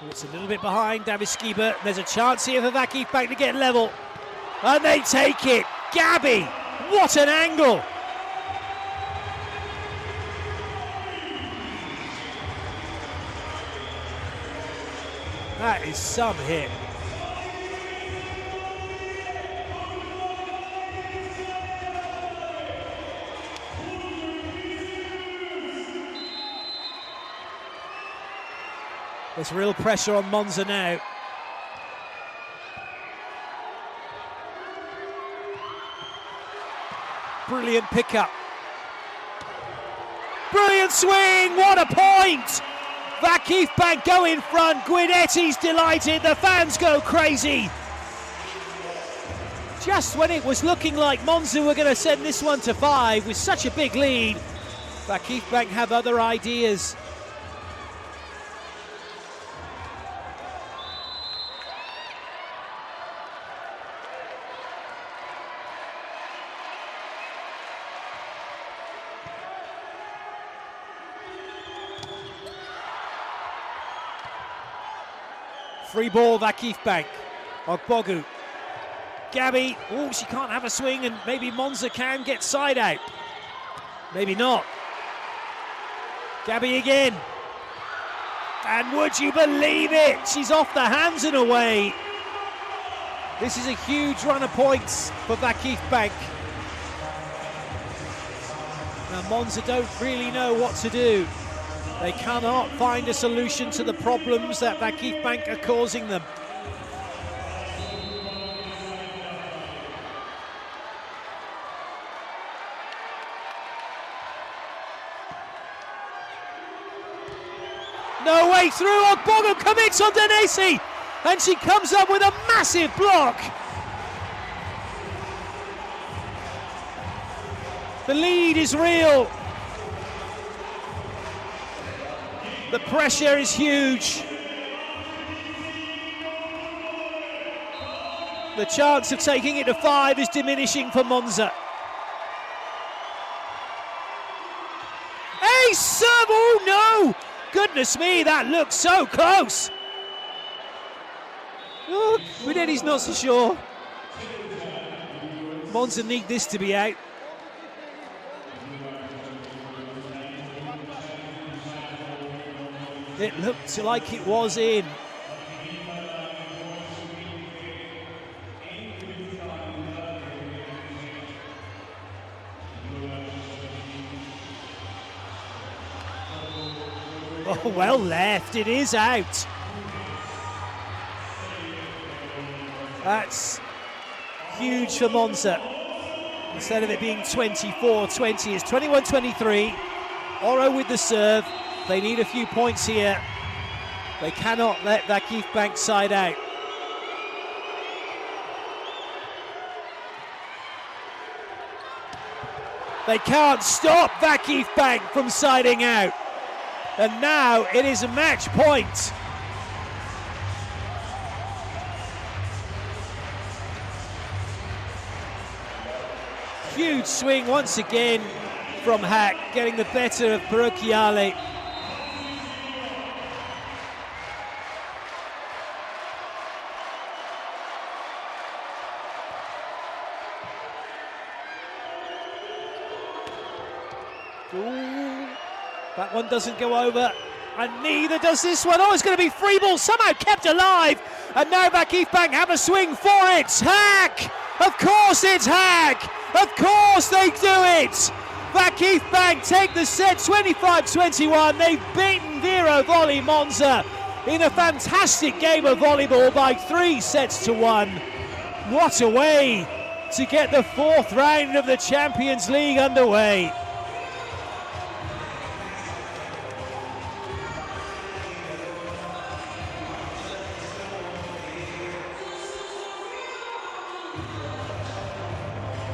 A: It's a little bit behind Daviskiba. There's a chance here for Vakif Bank to get level. And they take it. Gabby, what an angle. That is some hit. There's real pressure on Monza now. Brilliant pickup. Brilliant swing, what a point! Vakif Bank go in front, Guidetti's delighted, the fans go crazy. Just when it was looking like Monza were going to send this one to 5 with such a big lead, Vakif Bank have other ideas. Free ball, Vakif Bank. Ogbogu. Gabby, oh, she can't have a swing, and maybe Monza can get side out. Maybe not. Gabby again. And would you believe it? She's off the hands and away. This is a huge run of points for Vakif Bank. Now Monza don't really know what to do. They cannot find a solution to the problems that Vakif Bank are causing them. No way through, Ogbogu commits on Denesi, and she comes up with a massive block. The lead is real. The pressure is huge. The chance of taking it to 5 is diminishing for Monza. Ace serve, oh no! Goodness me, that looks so close. Oh, Guidetti's not so sure. Monza need this to be out. It looked like it was in. Oh, well left, it is out. That's huge for Monza. Instead of it being 24-20, it's 21-23. Oro with the serve. They need a few points here. They cannot let Vakif Bank side out. They can't stop Vakif Bank from siding out. And now it is a match point. Huge swing once again from Hack, getting the better of Parochiale. Ooh, that one doesn't go over, and neither does this one. Oh, it's going to be free ball, somehow kept alive, and now Vakif Bank have a swing for it. Hack! Of course it's Hack! Of course they do it! Vakif Bank take the set 25-21. They've beaten Vero Volley MONZA in a fantastic game of volleyball by 3-1. What a way to get the fourth round of the Champions League underway.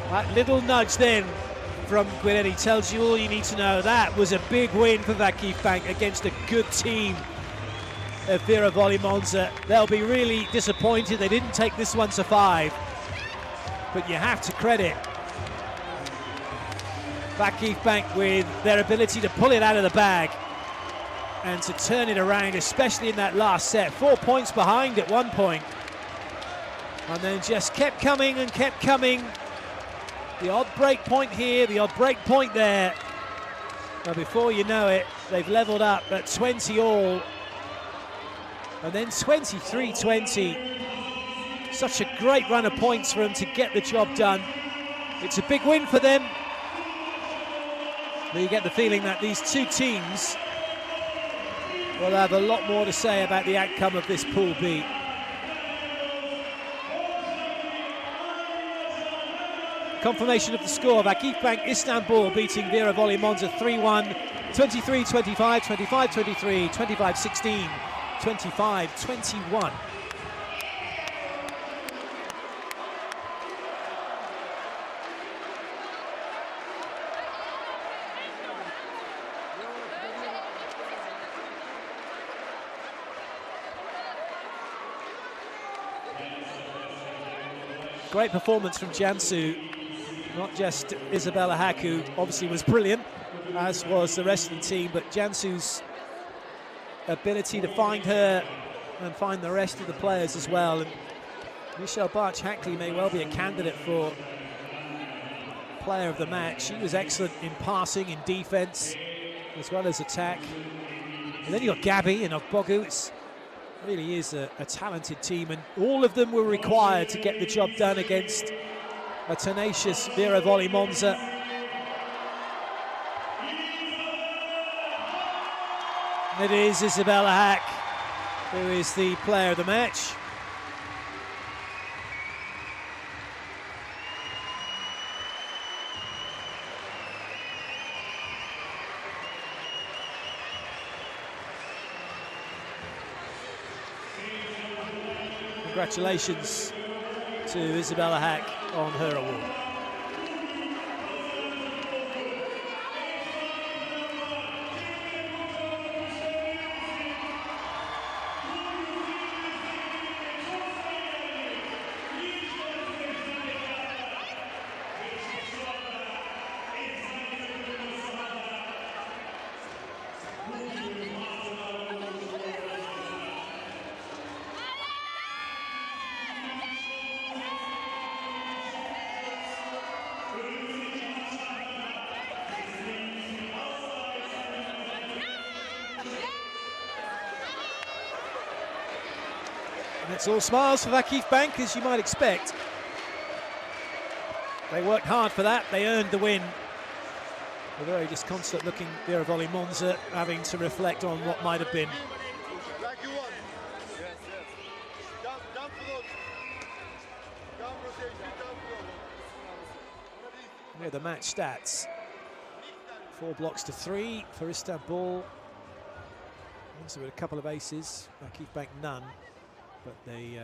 A: That little nudge then from Guidetti tells you all you need to know. That was a big win for Vakif Bank against a good team of Vero Volley MONZA. They'll be really disappointed they didn't take this one to 5. But you have to credit Vakif Bank with their ability to pull it out of the bag and to turn it around, especially in that last set. 4 points behind at one point, and then just kept coming and kept coming. The odd break point here, the odd break point there. But before you know it, they've leveled up at 20 all. And then 23-20. Such a great run of points for them to get the job done. It's a big win for them. But you get the feeling that these two teams will have a lot more to say about the outcome of this Pool B. Confirmation of the score: Vakif Bank Istanbul beating Vero Volley MONZA 3-1, 23-25, 25-23, 25-16, 25-21. Great performance from Jansu. Not just Isabella Hack, who obviously was brilliant, as was the rest of the team, but Jansu's ability to find her and find the rest of the players as well. And Michelle Barch-Hackley may well be a candidate for player of the match. She was excellent in passing, in defense, as well as attack. And then you got Gabby and Ogbogu. It really is a talented team, and all of them were required to get the job done against a tenacious Vero Volley MONZA. It is Isabella Hack who is the player of the match. Congratulations to Isabella Hack on her award. And it's all smiles for Vakif Bank, as you might expect. They worked hard for that, they earned the win. A very disconsolate looking Vero Volley MONZA having to reflect on what might have been. Here are the match stats. 4 blocks to 3 for Istanbul. Also with a couple of aces, Vakif Bank none. But they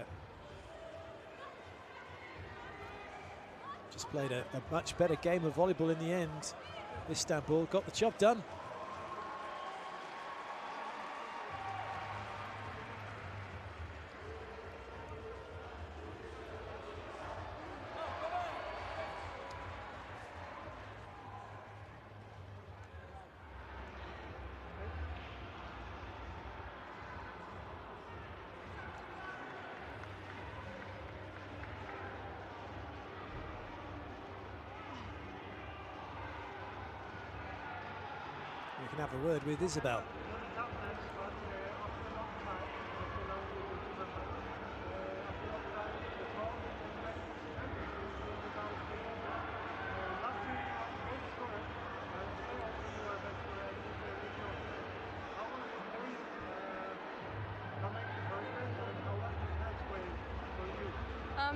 A: just played a much better game of volleyball in the end. Istanbul got the job done. We can have a word with Isabel.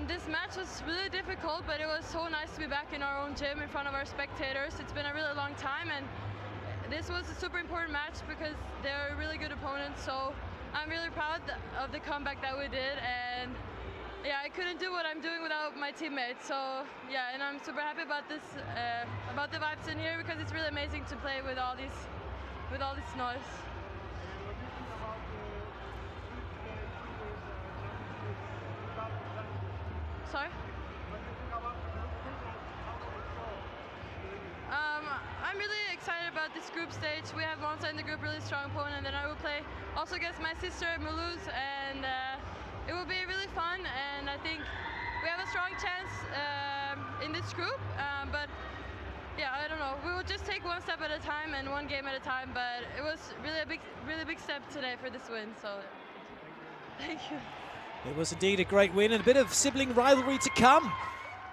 E: This match was really difficult, but it was so nice to be back in our own gym in front of our spectators. It's been a really long time, and this was a super important match because they're a really good opponent. So I'm really proud of the comeback that we did, and yeah, I couldn't do what I'm doing without my teammates. So yeah, and I'm super happy about this, about the vibes in here, because it's really amazing to play with all this noise. Sorry? I'm really excited about this group stage. We have Monza in the group, really strong opponent, and then I will play also against my sister Mulhouse, and it will be really fun, and I think we have a strong chance in this group, but yeah, I don't know. We will just take one step at a time and one game at a time, but it was really a big step today for this win, so thank you.
A: It was indeed a great win, and a bit of sibling rivalry to come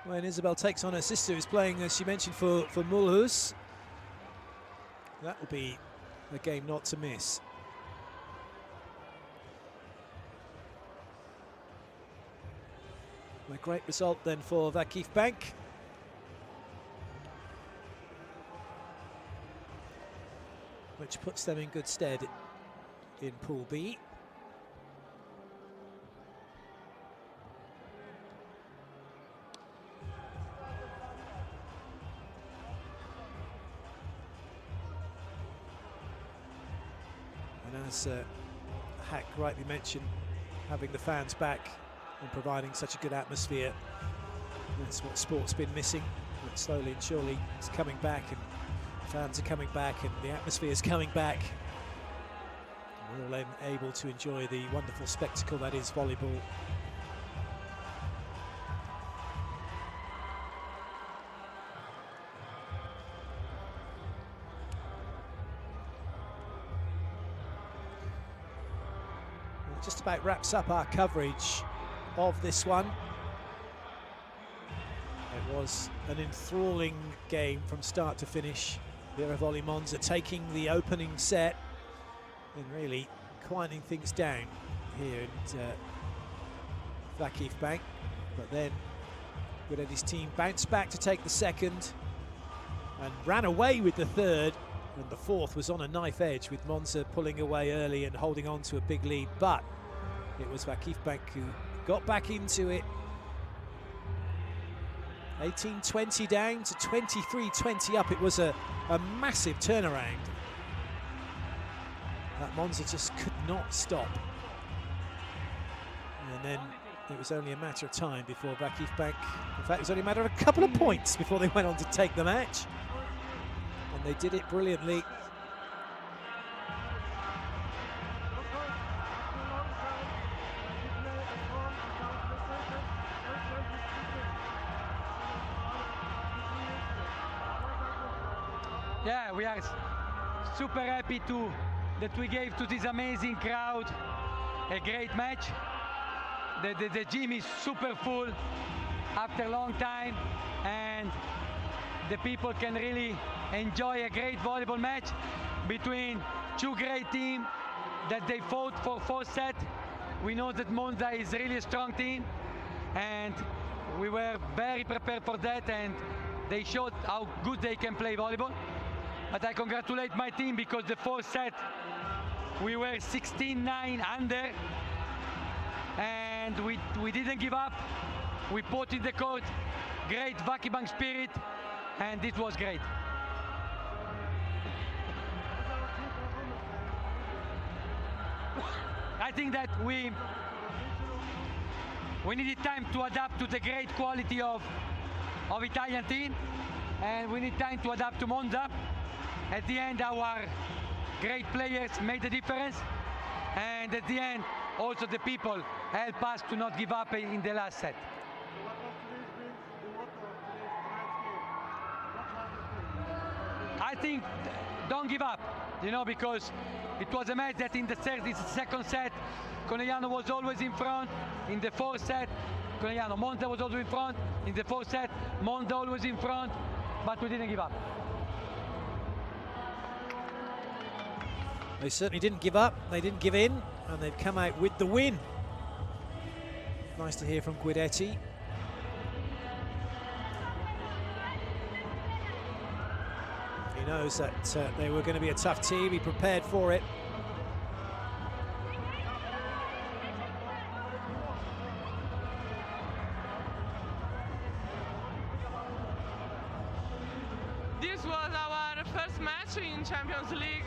A: when Isabel takes on her sister, who's playing, as she mentioned, for Mulhouse. That will be a game not to miss. A great result then for Vakif Bank. Which puts them in good stead in Pool B. And as Hack rightly mentioned, having the fans back and providing such a good atmosphere, that's what sport's been missing. But slowly and surely it's coming back, and fans are coming back, and the atmosphere is coming back. And we're all able to enjoy the wonderful spectacle that is volleyball. Just about wraps up our coverage of this one. It was an enthralling game from start to finish. Vero Volley MONZA taking the opening set and really quieting things down here at Vakif Bank. But then Guidetti's team bounced back to take the second and ran away with the third. And the fourth was on a knife edge, with Monza pulling away early and holding on to a big lead. But it was Vakif Bank who got back into it. 18-20 down to 23-20 up. It was a massive turnaround. That Monza just could not stop. And then it was only a matter of time before Vakif Bank, in fact, it was only a matter of a couple of points before they went on to take the match. And they did it brilliantly.
B: Yeah, we are super happy that we gave to this amazing crowd a great match. The gym is super full after a long time, and the people can really enjoy a great volleyball match between two great teams that they fought for 4 sets. We know that Monza is really a strong team, and we were very prepared for that, and they showed how good they can play volleyball. But I congratulate my team, because the 4th set we were 16-9 under, and we didn't give up. We put in the court great Vakif Bank spirit, and it was great. I think that we needed time to adapt to the great quality of Italian team, and we need time to adapt to Monza. At the end, our great players made the difference, and at the end, also the people help us to not give up in the last set. I think don't give up, you know, because it was a match that in the second set, Conegliano was always in front. In the 4th set, Monza was also in front. In the 4th set, Monza always in front, but we didn't give up.
A: They certainly didn't give up, they didn't give in, and they've come out with the win. Nice to hear from Guidetti. He knows that they were going to be a tough team. He prepared for it.
F: This was our first match in Champions League,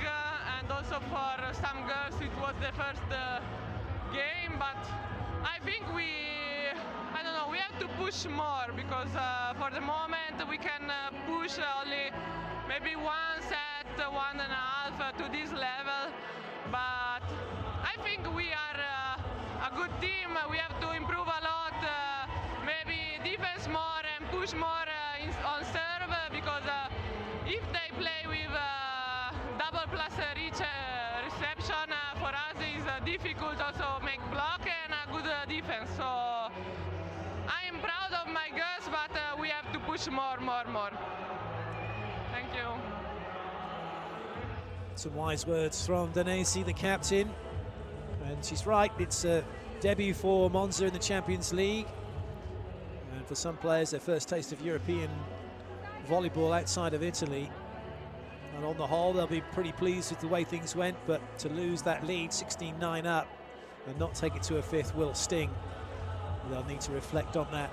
F: and also for some girls it was the first game, but I think I don't know, we have to push more, because for the moment we can push only maybe one set, 1.5 to this level, but I think we are a good team. We have to improve a lot, maybe defense more and push more on serve, because if they play with double plus reach reception, for us is difficult also make block and a good defense. So I am proud of my girls, but we have to push more. Thank you.
A: Some wise words from Danesi, the captain. And she's right, it's a debut for Monza in the Champions League. And for some players, their first taste of European volleyball outside of Italy. And on the whole, they'll be pretty pleased with the way things went, but to lose that lead 16-9 up and not take it to a fifth will sting. They'll need to reflect on that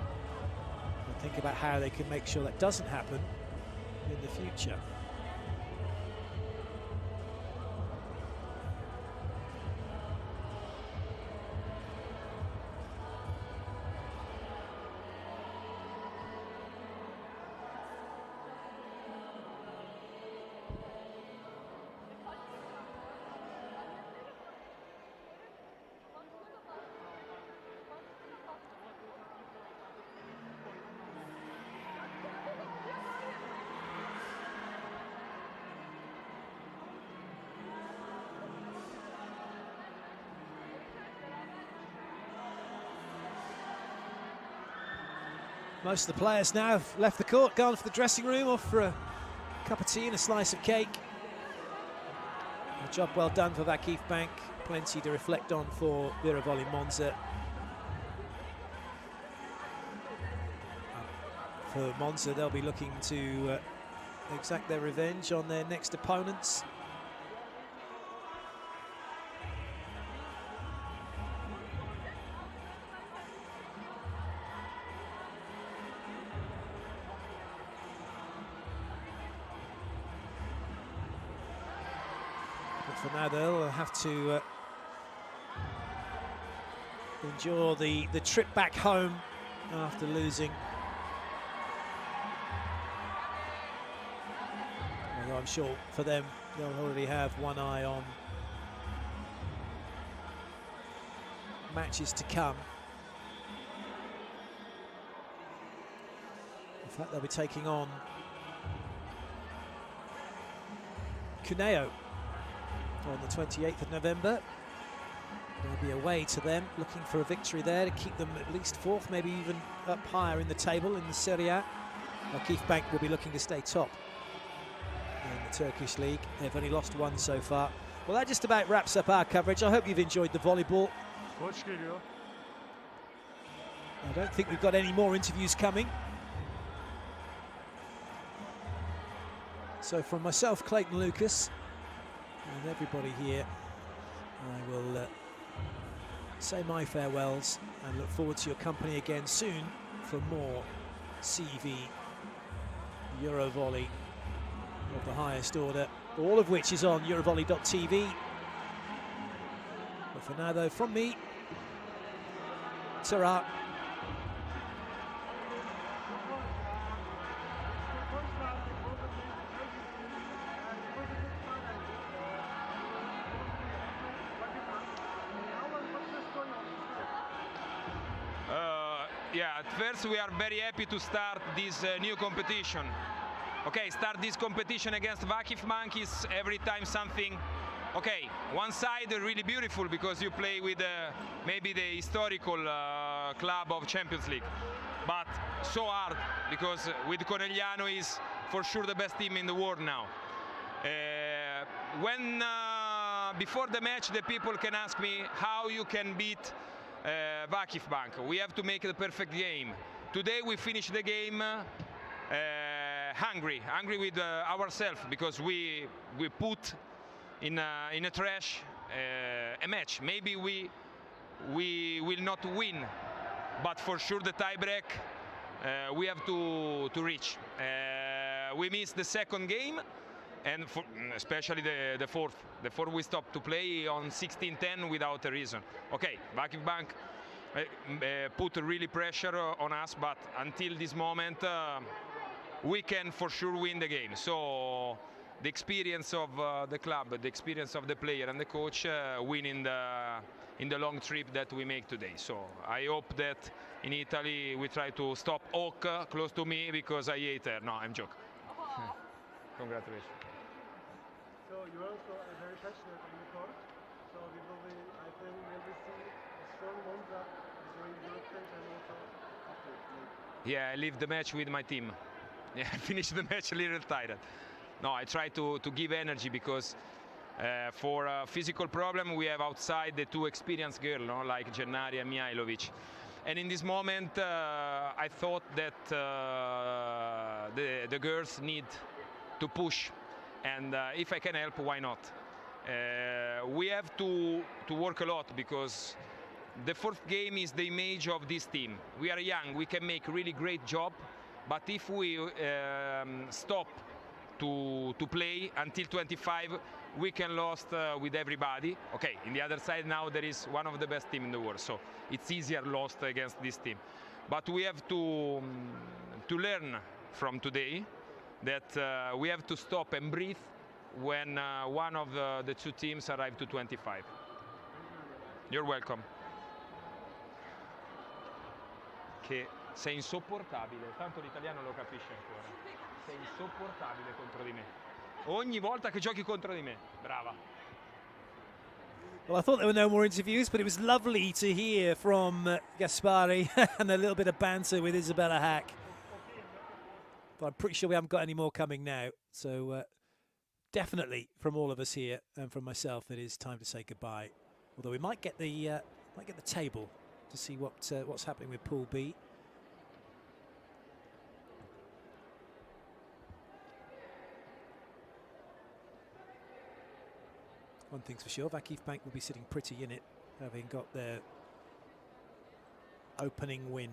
A: and think about how they can make sure that doesn't happen in the future. Most of the players now have left the court, gone for the dressing room, off for a cup of tea and a slice of cake. A job well done for Vakif Bank. Plenty to reflect on for Vero Volley MONZA. For Monza, they'll be looking to exact their revenge on their next opponents. But for now, they'll have to endure the trip back home after losing. Although I'm sure for them, they'll already have one eye on matches to come. In fact, they'll be taking on Cuneo on the 28th of November. They'll be away to them, looking for a victory there to keep them at least fourth, maybe even up higher in the table in the Serie A. Vakif Bank will be looking to stay top in the Turkish league. They've only lost one so far. Well, that just about wraps up our coverage. I hope you've enjoyed the volleyball. I don't think we've got any more interviews coming. So from myself, Clayton Lucas, and everybody here, I will say my farewells and look forward to your company again soon for more CEV Euro Volley of the highest order, all of which is on Eurovolley.tv. But for now, though, from me, ta-ra.
C: Yeah, at first we are very happy to start this new competition. Okay, start this competition against Vakif Bank is every time something. Okay, one side really beautiful because you play with maybe the historical club of Champions League, but so hard because with Conegliano is for sure the best team in the world now. When before the match the people can ask me how you can beat Vakif Bank. We have to make the perfect game. Today we finished the game hungry with ourselves, because we put in a trash a match. Maybe we will not win, but for sure the tie break we have to reach. We missed the second game, and especially the fourth. The fourth we stopped to play on 16-10 without a reason. Okay, Vakif Bank put really pressure on us, but until this moment we can for sure win the game. So the experience of the club, the experience of the player and the coach win in the long trip that we make today. So I hope that in Italy we try to stop Oak close to me, because I hate her. No, I'm joking. Congratulations.
G: So you're also very passionate on the court. So we will be, I think, we'll see a strong Monza during the Europe stage and also after.
C: Yeah, I leave the match with my team. Yeah, I finished the match a little tired. No, I try to give energy, because for a physical problem we have outside the two experienced girls, no? Like Gennari and Mihailovic. And in this moment I thought that the girls need to push, and if I can help, why not? We have to work a lot, because the fourth game is the image of this team. We are young, we can make really great job, but if we stop to play until 25, we can lose with everybody. Okay, in the other side now there is one of the best team in the world, so it's easier lost against this team. But we have to learn from today that we have to stop and breathe when one of the two teams arrive to 25. You're welcome. Che sei insopportabile, tanto l'italiano lo capisce ancora. Sei insopportabile contro di me. Ogni volta che giochi contro di me. Brava.
A: Well, I thought there were no more interviews, but it was lovely to hear from Gaspari and a little bit of banter with Isabella Hack. But I'm pretty sure we haven't got any more coming now. So definitely from all of us here and from myself, it is time to say goodbye. Although we might get the table to see what's happening with Pool B. One thing's for sure, Vakif Bank will be sitting pretty in it, having got their opening win.